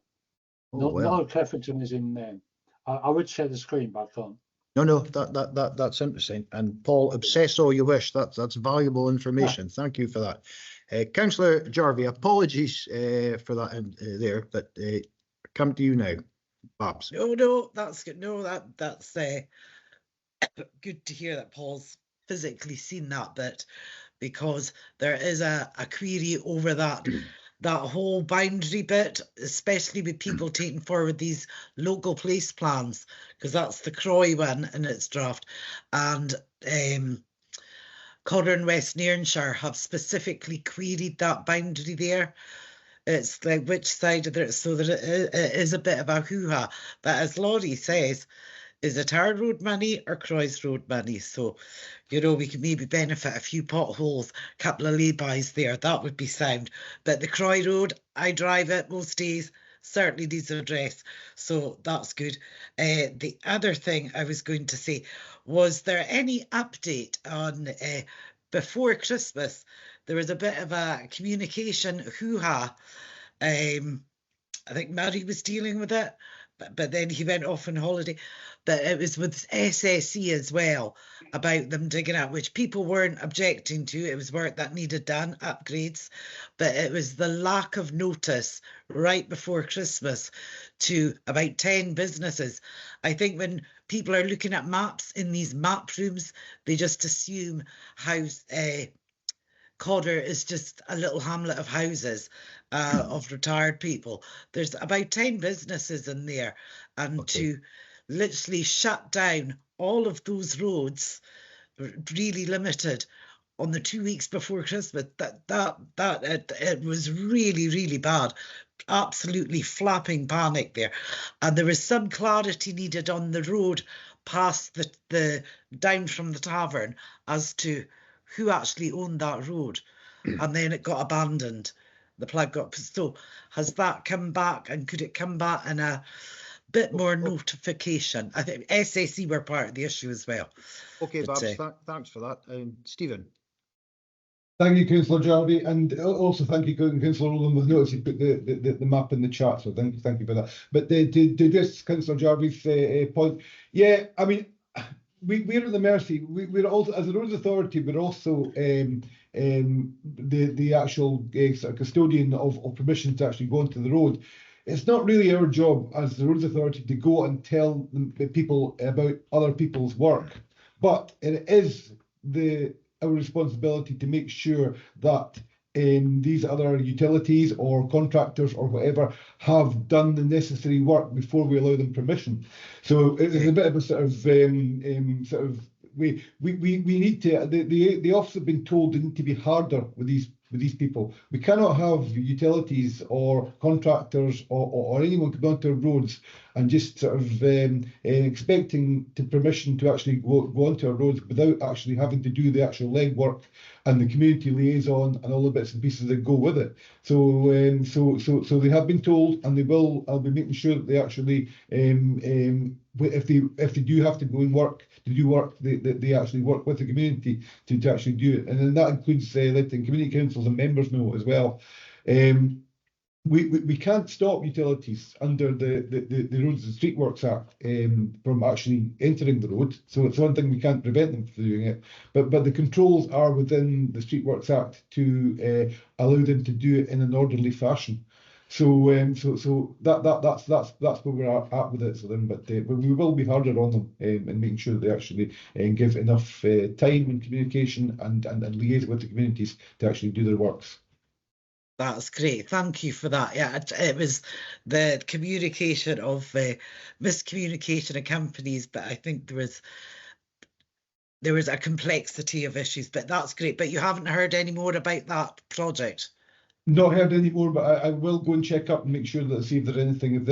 Not Cleppington is in Nairn. I would share the screen, but I can't. No, that's interesting. And Paul, obsess all you wish. That's valuable information. Thank you for that. Councillor Jarvie, apologies for that there, but come to you now, Babs. No, that's good. No, that's good to hear that Paul's physically seen that bit, because there is a query over that whole boundary bit, especially with people taking forward these local place plans, because that's the Croy one in its draft, and Codder and West Nairnshire have specifically queried that boundary there. It's like which side of it, so that it is a bit of a hoo-ha. But as Laurie says, is it our road money or Croy's road money? So, we could maybe benefit a few potholes, a couple of laybys there. That would be sound. But the Croy Road, I drive it most days, certainly needs an address. So that's good. The other thing I was going to say, was there any update on before Christmas? There was a bit of a communication hoo-ha. I think Murray was dealing with it, but then he went off on holiday. But it was with SSE as well, about them digging out, which people weren't objecting to. It was work that needed done, upgrades. But it was the lack of notice right before Christmas to about 10 businesses. I think when people are looking at maps in these map rooms, they just assume Codder is just a little hamlet of houses of retired people. There's about 10 businesses in there, and to literally shut down all of those roads, really limited, on the 2 weeks before Christmas, it was really, really bad. Absolutely flapping panic there. And there was some clarity needed on the road past the down from the tavern as to who actually owned that road, and then it got abandoned. The plug got, so has that come back, and could it come back in a bit more notification? I think SSE were part of the issue as well. Okay, But, Babs, thanks for that. Stephen. Thank you, Councillor Jarvie, and also thank you, Councillor Rowland. With notice you put the map in the chat, so thank you for that. But to this Councillor Jarvie's point, yeah, I mean, we're at the mercy. We're also, as a roads authority, we're also the actual sort of custodian of permission to actually go onto the road. It's not really our job as the roads authority to go and tell the people about other people's work, but it is our responsibility to make sure that these other utilities or contractors or whatever have done the necessary work before we allow them permission. So it's a bit of a sort of we need to, the office have been told they need to be harder with these people. We cannot have utilities or contractors or anyone come onto our roads and just sort of expecting permission to actually go onto our roads without actually having to do the actual legwork and the community liaison and all the bits and pieces that go with it. So so they have been told, and they will. I'll be making sure that they actually, if they do have to go and work to do work, they actually work with the community to actually do it, and then that includes letting community councils and members know as well. We can't stop utilities under the Roads and Street Works Act from actually entering the road. So it's one thing, we can't prevent them from doing it, but the controls are within the Street Works Act to allow them to do it in an orderly fashion. So that's where we're at with it. So then, but we will be harder on them and making sure that they actually give enough time and communication and liaise with the communities to actually do their works. That's great. Thank you for that. Yeah, it was the communication of miscommunication of companies, but I think there was a complexity of issues, but that's great. But you haven't heard any more about that project? Not heard any more, but I will go and check up and make sure that see if there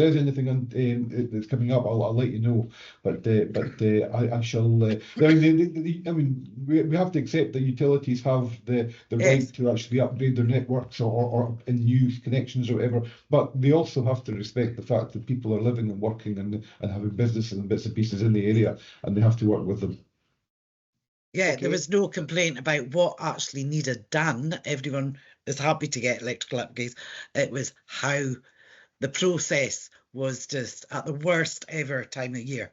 is anything that's coming up, I'll let you know. But I shall. I mean, we have to accept that utilities have the right to actually upgrade their networks or in new connections or whatever. But they also have to respect the fact that people are living and working and having business and bits and pieces in the area, and they have to work with them. Yeah, there was no complaint about what actually needed done. Everyone is happy to get electrical upgrades. It was how the process was just at the worst ever time of year.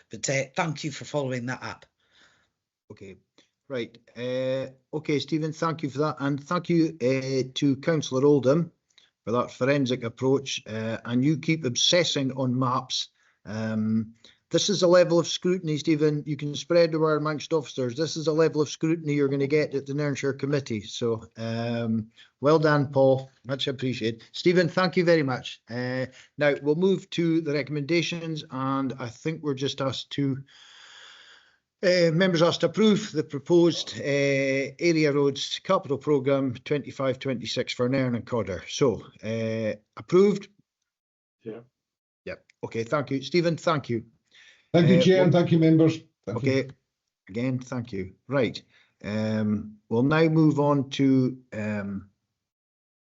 But thank you for following that up. Okay, right. Okay, Stephen, thank you for that. And thank you to Councillor Oldham for that forensic approach. And you keep obsessing on maps. This is a level of scrutiny, Stephen. You can spread the word amongst officers. This is a level of scrutiny you're going to get at the Nairnshire Committee. So well done, Paul. Much appreciated. Stephen, thank you very much. Now we'll move to the recommendations, and I think we're just asked to members asked to approve the proposed area roads capital programme 25-26 for Nairn and Codder. So approved? Yeah. Yep. Okay, thank you. Stephen, thank you. Thank you, Chair, and thank you, members. Thank you. Again, thank you. Right. We'll now move on to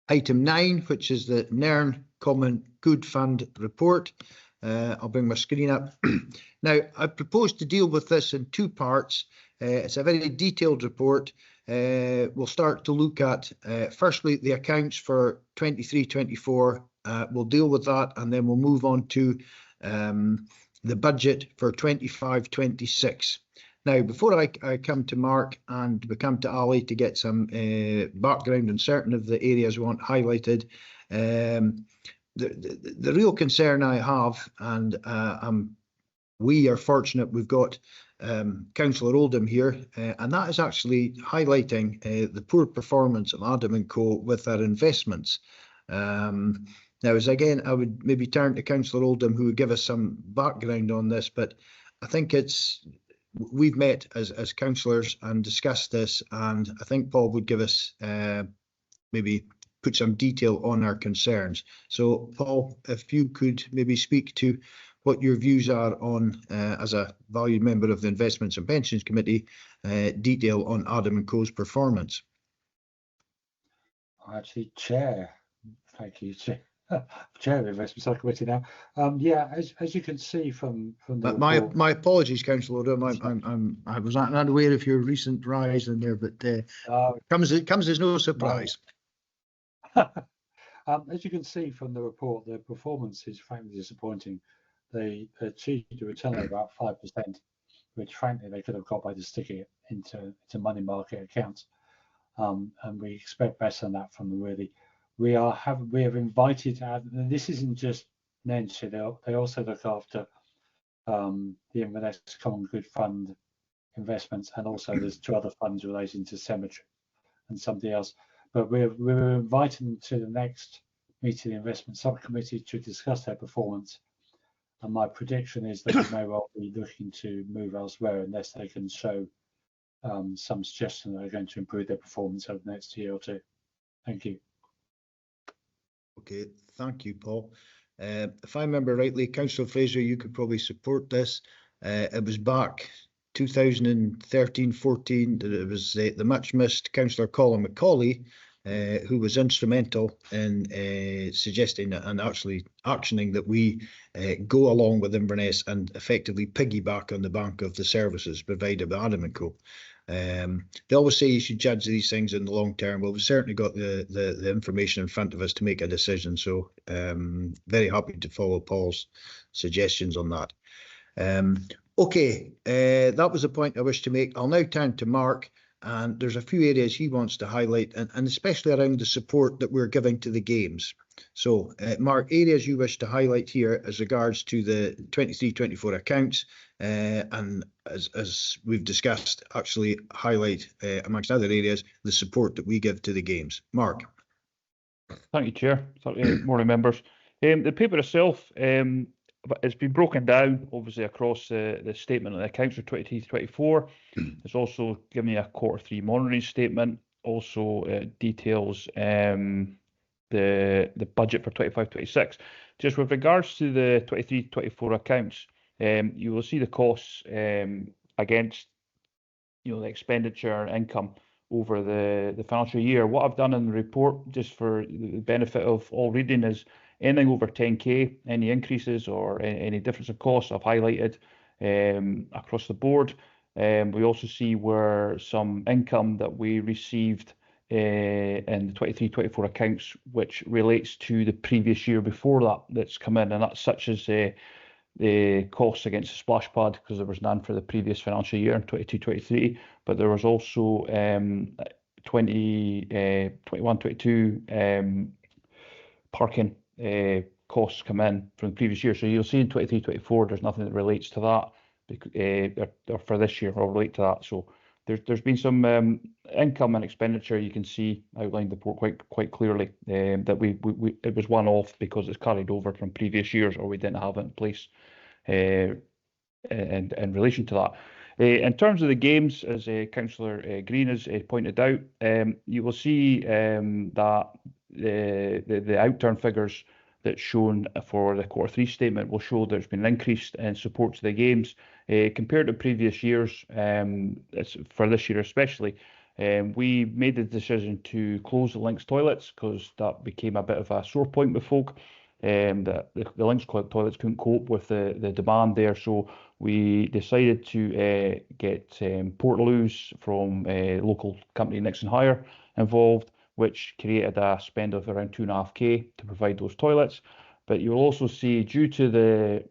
item 9, which is the Nairn Common Good Fund report. I'll bring my screen up. Now, I propose to deal with this in 2 parts. It's a very detailed report. We'll start to look at, firstly, the accounts for 23-24. We'll deal with that, and then we'll move on to the budget for 25-26. Now, before I come to Mark and we come to Ali to get some background on certain of the areas we want highlighted, the real concern I have, and we are fortunate we've got Councillor Oldham here, and that is actually highlighting the poor performance of Adam & Co with their investments. Now, as again, I would maybe turn to Councillor Oldham, who would give us some background on this, but I think we've met as councillors and discussed this, and I think Paul would give us maybe put some detail on our concerns. So, Paul, if you could maybe speak to what your views are on, as a valued member of the Investments and Pensions Committee, detail on Adam & Co.'s performance. I actually chair, thank you, chair of the Investment Subcommittee now. Yeah, as you can see from the report, my apologies, Councillor Odom. I was not unaware of your recent rise in there, but comes as no surprise. As you can see from the report, the performance is frankly disappointing. They achieved a return of about 5%, which frankly they could have got by just sticking it into money market accounts. And we expect better than that from them, really. We have invited, and this isn't just Nairnshire, they also look after the Inverness Common Good Fund investments, and also there's 2 other funds relating to cemetery and something else. But we're inviting them to the next meeting of the Investment Subcommittee to discuss their performance. And my prediction is that we may well be looking to move elsewhere unless they can show some suggestion that they're going to improve their performance over the next year or 2. Thank you. Okay, thank you, Paul. If I remember rightly, Councillor Fraser, you could probably support this. It was back 2013-14 that it was the much missed Councillor Colin McCauley who was instrumental in suggesting and actually actioning that we go along with Inverness and effectively piggyback on the bank of the services provided by Adam & Co. They always say you should judge these things in the long term. Well, we've certainly got the information in front of us to make a decision. So very happy to follow Paul's suggestions on that. Okay, that was the point I wish to make. I'll now turn to Mark, and there's a few areas he wants to highlight, and especially around the support that we're giving to the games. So, Mark, areas you wish to highlight here as regards to the 23-24 accounts, and as we've discussed, actually highlight, amongst other areas, the support that we give to the games. Mark. Thank you, Chair. Morning, members. The paper itself, it's been broken down, obviously, across the statement and the accounts for 23-24. It's also given me a Q3 monitoring statement, also details the budget for 25-26. Just with regards to the 23-24 accounts, you will see the costs against the expenditure and income over the financial year. What I've done in the report, just for the benefit of all reading, is anything over 10k, any increases or any difference in costs, I've highlighted across the board. We also see where some income that we received in the 23-24 accounts, which relates to the previous year before that's come in, and that's such as the costs against the splash pad, because there was none for the previous financial year in 22-23, but there was also 21-22 parking costs come in from the previous year. So you'll see in 23-24 there's nothing that relates to that or for this year or relate to that. So there's been some income and expenditure you can see outlined in the report quite clearly, that we it was one off because it's carried over from previous years, or we didn't have it in place in relation to that. In terms of the games, as Councillor Green has pointed out, you will see that the outturn figures that's shown for the Q3 statement will show there's been an increase in support to the games compared to previous years. For this year especially, we made the decision to close the Links toilets because that became a bit of a sore point with folk. That the Links toilets couldn't cope with the demand there, so we decided to get Portaloos from local company Nixon Hire involved, which created a spend of around 2.5k to provide those toilets. But you'll also see, due to the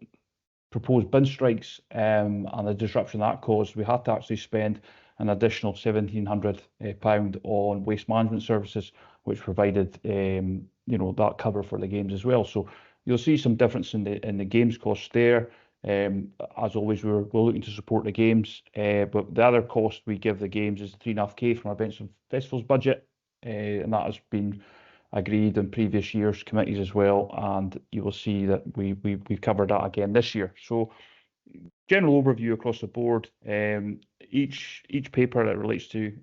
proposed bin strikes and the disruption that caused, we had to actually spend an additional £1,700 on waste management services, which provided that cover for the games as well. So you'll see some difference in the games costs there. As always, we're looking to support the games, but the other cost we give the games is 3.5k from our events and festivals budget, and that has been agreed in previous years' committees as well, and you will see that we've covered that again this year. So general overview across the board. Each paper that relates to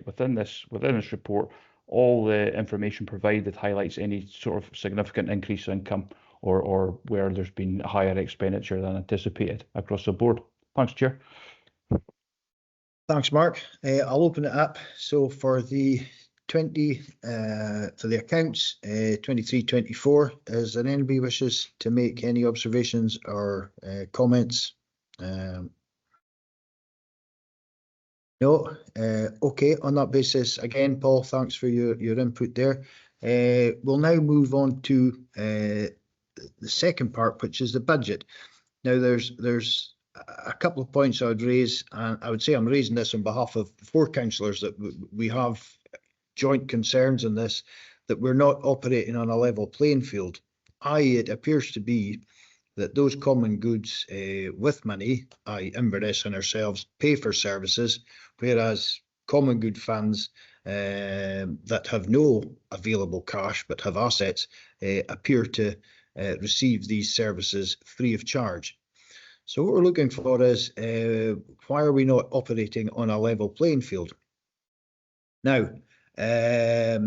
within this report, all the information provided highlights any sort of significant increase in income or where there's been higher expenditure than anticipated across the board. Thanks, Chair. Thanks, Mark. I'll open it up. So for the for the accounts, 23-24, is there anybody wishes to make any observations or comments? No. Okay, on that basis, again, Paul, thanks for your input there. We'll now move on to the second part, which is the budget. Now, there's a couple of points I would raise, and I would say I'm raising this on behalf of 4 councillors, that we have joint concerns in this, that we're not operating on a level playing field. I.e., it appears to be that those common goods with money, i.e. Inverness and ourselves, pay for services, whereas common good funds that have no available cash but have assets appear to receive these services free of charge. So what we're looking for is, why are we not operating on a level playing field? Now, there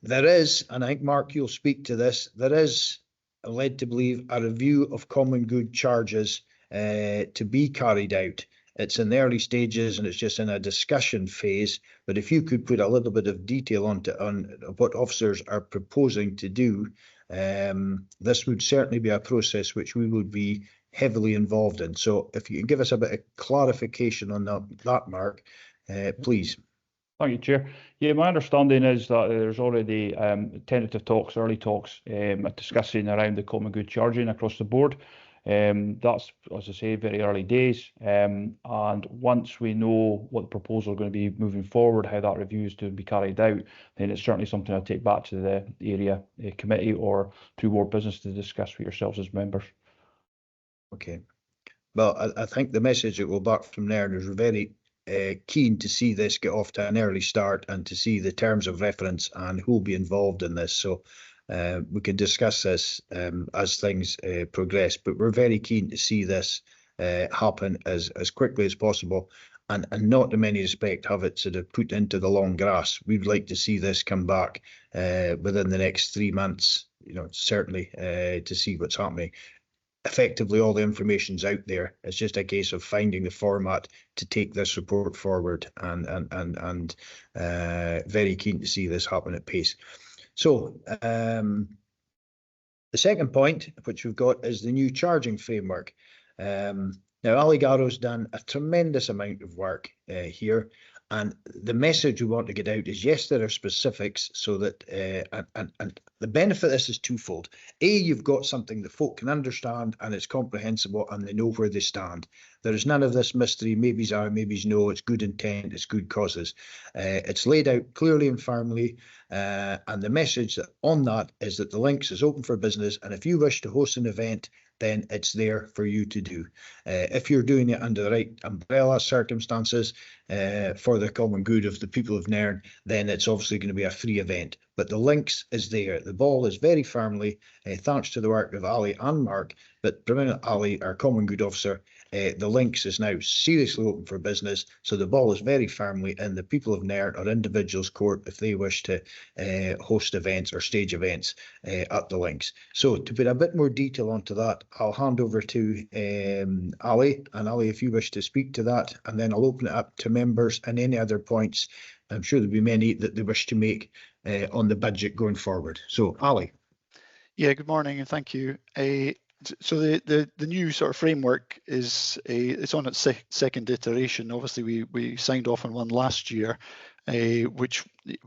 is, and I think, Mark, you'll speak to this, there is led to believe a review of common good charges to be carried out. It's in the early stages and it's just in a discussion phase, but if you could put a little bit of detail on what officers are proposing to do, this would certainly be a process which we would be heavily involved in. So if you can give us a bit of clarification on that Mark, please. Thank you, Chair. Yeah, my understanding is that there's already tentative talks, early talks, discussing around the common good charging across the board. That's, as I say, very early days. And once we know what the proposal is going to be moving forward, how that review is to be carried out, then it's certainly something I'll take back to the area committee or to Ward Business to discuss with yourselves as members. Okay. Well, I think the message that will back from Nairn is very keen to see this get off to an early start and to see the terms of reference and who will be involved in this. So we can discuss this as things progress, but we're very keen to see this happen as quickly as possible, and not in any respect have it sort of put into the long grass. We'd like to see this come back within the next 3 months, certainly to see what's happening. Effectively, all the information's out there. It's just a case of finding the format to take this report forward, and very keen to see this happen at pace. So the second point which we've got is the new charging framework. Now, Ali Garrow's done a tremendous amount of work here, and the message we want to get out is, yes, there are specifics, so that and the benefit of this is twofold. A, you've got something that folk can understand and it's comprehensible and they know where they stand. There is none of this mystery, maybes are, maybes no, it's good intent, it's good causes. It's laid out clearly and firmly, and the message on that is that the links is open for business, and if you wish to host an event, then it's there for you to do. If you're doing it under the right umbrella circumstances for the common good of the people of Nairn, then it's obviously going to be a free event. But the links is there. The ball is very firmly, thanks to the work of Ali and Mark, but predominantly Ali, our common good officer, the links is now seriously open for business. So the ball is very firmly in the people of Nairn or individuals' court if they wish to host events or stage events at the links. So to put a bit more detail onto that, I'll hand over to Ali. And Ali, if you wish to speak to that, and then I'll open it up to members and any other points. I'm sure there'll be many that they wish to make on the budget going forward. So Ali. Yeah, good morning and thank you. So the new sort of framework is it's on its second iteration. Obviously, we signed off on one last year, which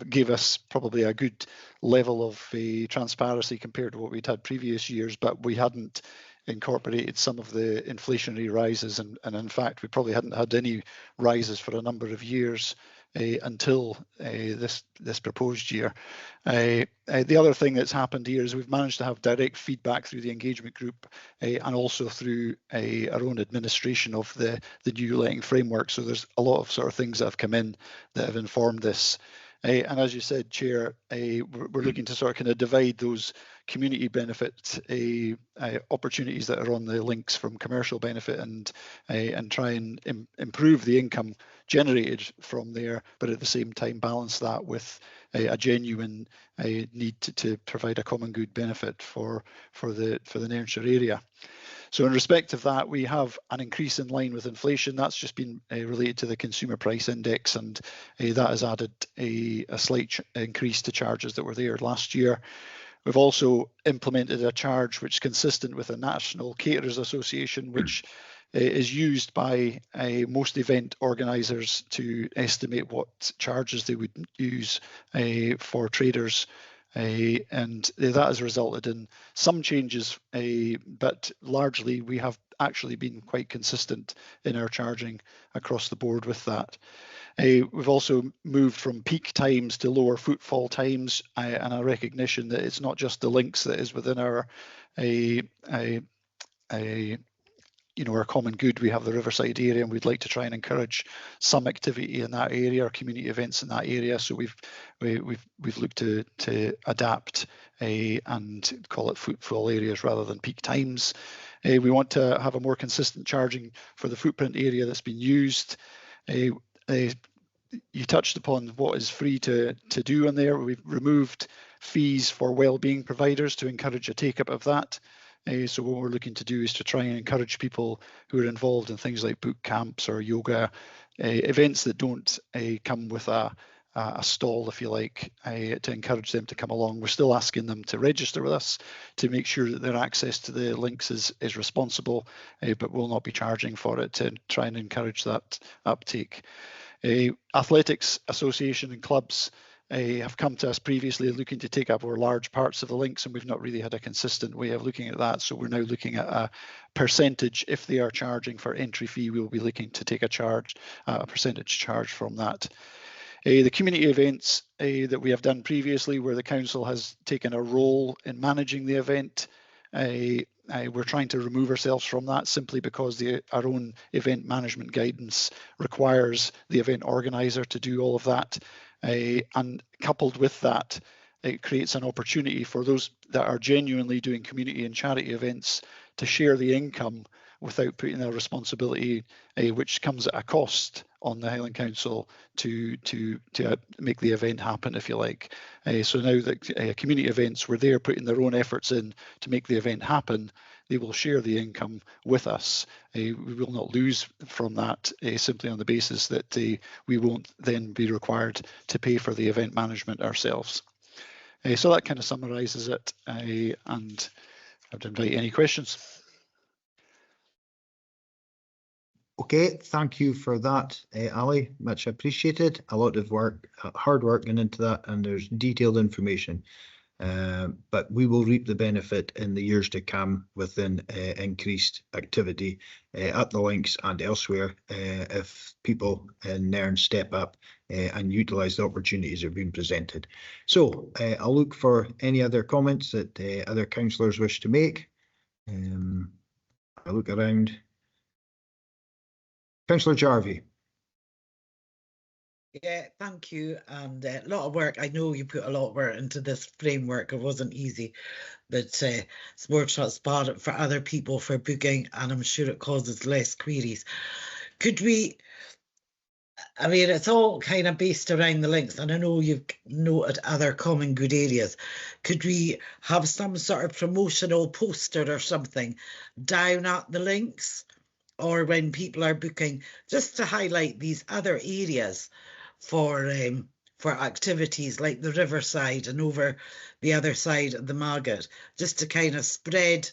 gave us probably a good level of transparency compared to what we'd had previous years, but we hadn't incorporated some of the inflationary rises, and in fact we probably hadn't had any rises for a number of years until this proposed year. The other thing that's happened here is we've managed to have direct feedback through the engagement group and also through our own administration of the new letting framework. So there's a lot of sort of things that have come in that have informed this. And as you said, Chair, we're looking to sort of kind of divide those community benefit opportunities that are on the links from commercial benefit and try and improve the income generated from there, but at the same time balance that with a genuine need to provide a common good benefit for the Nairnshire area. So in respect of that, we have an increase in line with inflation. That's just been related to the consumer price index, and that has added a slight increase to charges that were there last year. We've also implemented a charge which is consistent with the National Caterers Association, which is used by most event organisers to estimate what charges they would use for traders. And that has resulted in some changes, but largely we have actually been quite consistent in our charging across the board with that. We've also moved from peak times to lower footfall times, and a recognition that it's not just the links that is within our our common good. We have the Riverside area, and we'd like to try and encourage some activity in that area, or community events in that area. So we've looked to adapt and call it footfall areas rather than peak times. We want to have a more consistent charging for the footprint area that's been used. You touched upon what is free to do in there. We've removed fees for wellbeing providers to encourage a take-up of that. So what we're looking to do is to try and encourage people who are involved in things like boot camps or yoga, events that don't come with a stall, if you like, to encourage them to come along. We're still asking them to register with us to make sure that their access to the links is responsible, but we'll not be charging for it to try and encourage that uptake. Athletics Association and clubs have come to us previously looking to take up over large parts of the links, and we've not really had a consistent way of looking at that. So we're now looking at a percentage. If they are charging for entry fee, we'll be looking to take a percentage charge from that. The community events that we have done previously, where the council has taken a role in managing the event, we're trying to remove ourselves from that simply because our own event management guidance requires the event organizer to do all of that. And coupled with that, it creates an opportunity for those that are genuinely doing community and charity events to share the income without putting a responsibility, which comes at a cost on the Highland Council to make the event happen, if you like. So now that community events, where they're putting their own efforts in to make the event happen, they will share the income with us. We will not lose from that simply on the basis that we won't then be required to pay for the event management ourselves. So that kind of summarises it, and I'd invite any questions. Okay, thank you for that, Ali. Much appreciated. A lot of work, hard work going into that, and there's detailed information. But we will reap the benefit in the years to come within increased activity at the links and elsewhere if people in Nairn step up and utilise the opportunities that have been presented. So I'll look for any other comments that other councillors wish to make. I'll look around. Councillor Jarvie. Yeah, thank you. And a lot of work. I know you put a lot of work into this framework. It wasn't easy, but it's more transparent for other people for booking, and I'm sure it causes less queries. Could we, I mean, it's all kind of based around the links, and I know you've noted other common good areas. Could we have some sort of promotional poster or something down at the links, or when people are booking, just to highlight these other areas for activities like the Riverside and over the other side of the Margaret, just to kind of spread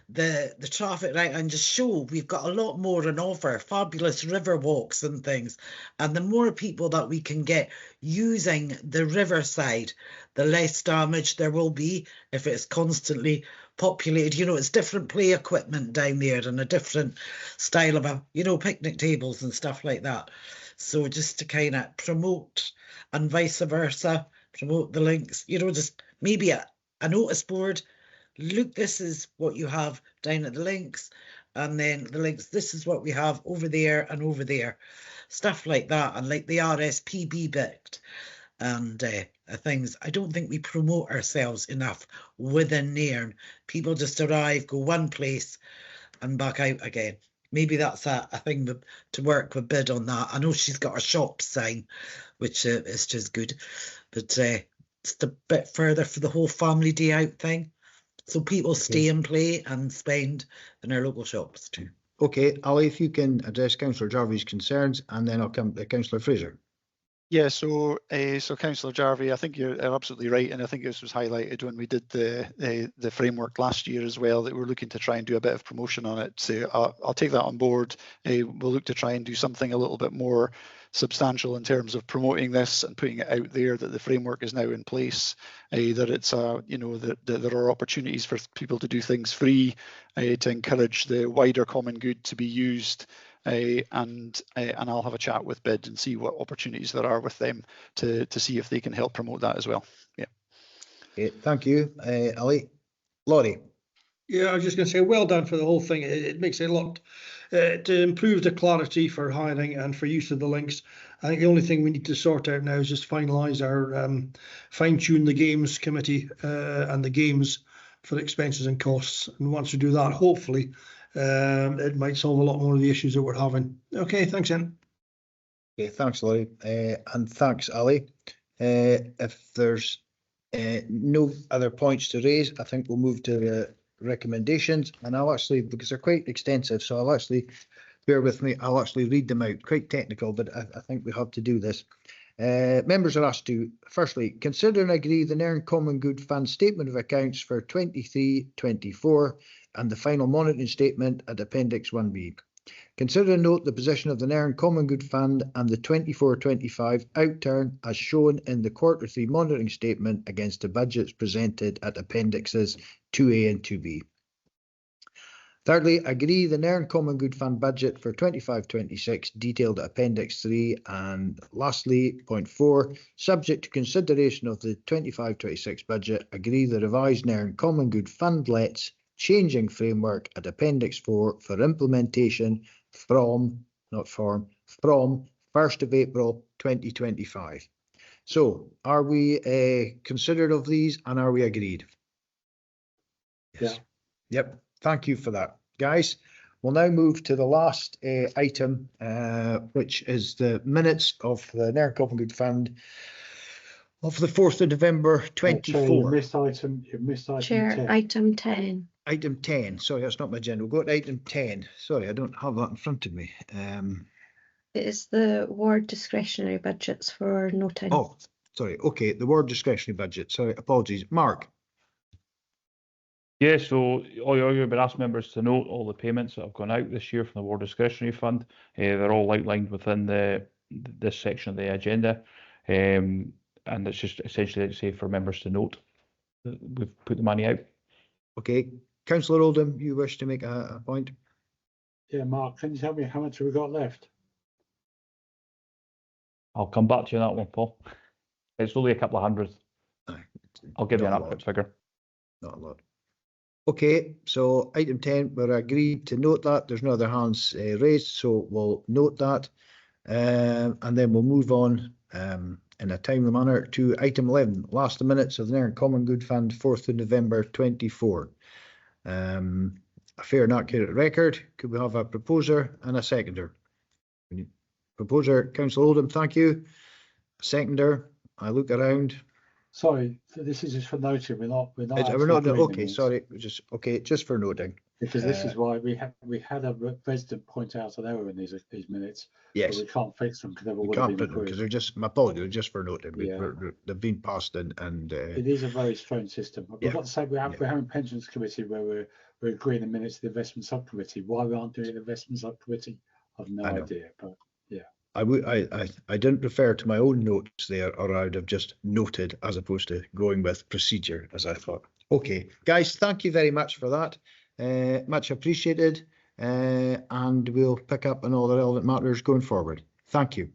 the traffic right and just show we've got a lot more on offer, fabulous river walks and things. And the more people that we can get using the Riverside, the less damage there will be if it's constantly populated. You know, it's different play equipment down there and a different style of, picnic tables and stuff like that. So just to kind of promote, and vice versa, promote the links, just maybe a notice board. Look, this is what you have down at the links, and then the links, this is what we have over there and over there. Stuff like that, and like the RSPB bit and things. I don't think we promote ourselves enough within Nairn. People just arrive, go one place and back out again. maybe that's a thing to work with Bid on that. I know she's got a shop sign, which is just good, but just a bit further for the whole family day out thing, so people stay and play and spend in our local shops too. Okay, Ali, if you can address Councillor Jarvie's concerns, and then I'll come to Councillor Fraser. Yeah, so Councillor Jarvie, I think you're absolutely right, and I think this was highlighted when we did the framework last year as well, that we're looking to try and do a bit of promotion on it. So I'll take that on board. We'll look to try and do something a little bit more substantial in terms of promoting this and putting it out there that the framework is now in place, that it's that there are opportunities for people to do things free, to encourage the wider common good to be used. And I'll have a chat with Bid and see what opportunities there are with them to see if they can help promote that as well. Yeah. Okay, thank you, Ali. Laurie. Yeah, I was just going to say, well done for the whole thing. It makes it a lot to improve the clarity for hiring and for use of the links. I think the only thing we need to sort out now is just finalise our fine-tune the games committee and the games for expenses and costs. And once we do that, hopefully, it might solve a lot more of the issues that we're having. Okay, thanks, Ian. Okay, thanks, Laurie, and thanks, Ali. If there's no other points to raise, I think we'll move to the recommendations, and I'll actually, because they're quite extensive, so I'll actually, bear with me, I'll actually read them out. Quite technical, but I think we have to do this. Members are asked to, firstly, consider and agree the Nairn Common Good Fund Statement of Accounts for 23-24 and the final monitoring statement at Appendix 1B. Consider and note the position of the Nairn Common Good Fund and the 24-25 outturn as shown in the Q3 monitoring statement against the budgets presented at Appendixes 2A and 2B. Thirdly, agree the Nairn Common Good Fund budget for 25-26 detailed at Appendix 3. And lastly, point 4, subject to consideration of the 25-26 budget, agree the revised Nairn Common Good Fund lets changing framework at Appendix 4 for implementation from 1st of April 2025. So are we considerate of these and are we agreed? Yes. Yeah. Yep. Thank you for that, guys. We'll now move to the last item, which is the minutes of the Nairn Common Good Fund of the 4th of November 24. You missed item Chair, 10. item 10. Item 10. Sorry, that's not my agenda. We'll go to item 10. Sorry, I don't have that in front of me. It is the ward discretionary budgets for noting. Oh, sorry. Okay, the ward discretionary budget. Sorry, apologies. Mark. Yeah, so all you've been asked members to note all the payments that have gone out this year from the ward discretionary fund. They're all outlined within this section of the agenda. And it's just essentially to say for members to note that we've put the money out. Okay. Councillor Oldham, you wish to make a point? Yeah, Mark, can you tell me how much have we got left? I'll come back to you on that one, Paul. It's only a couple of hundred. I'll give you an upward figure. Not a lot. Okay, so item 10, we're agreed to note that. There's no other hands raised, so we'll note that. And then we'll move on in a timely manner to item 11, last minutes of the Nairn Common Good Fund, 4th of November 24. A fair and accurate record. Could we have a proposer and a seconder? Proposer, Councillor Oldham, thank you. Seconder, I look around. Sorry, this is just for noting. We're not okay. Sorry, just for noting. Because this is why we had a resident point out an error in these minutes. Yes, but we can't fix them because they would have been approved. Because they're just, my apologies, just for noting. Yeah. They've been passed and it is a very strange system. We've got to say we're having pensions committee where we're agreeing the minutes of the investment subcommittee. Why we aren't doing the investment subcommittee, I've no idea. But yeah. I didn't refer to my own notes there, or I would have just noted as opposed to going with procedure as I thought. Okay, guys, thank you very much for that. Much appreciated. And we'll pick up on all the relevant matters going forward. Thank you.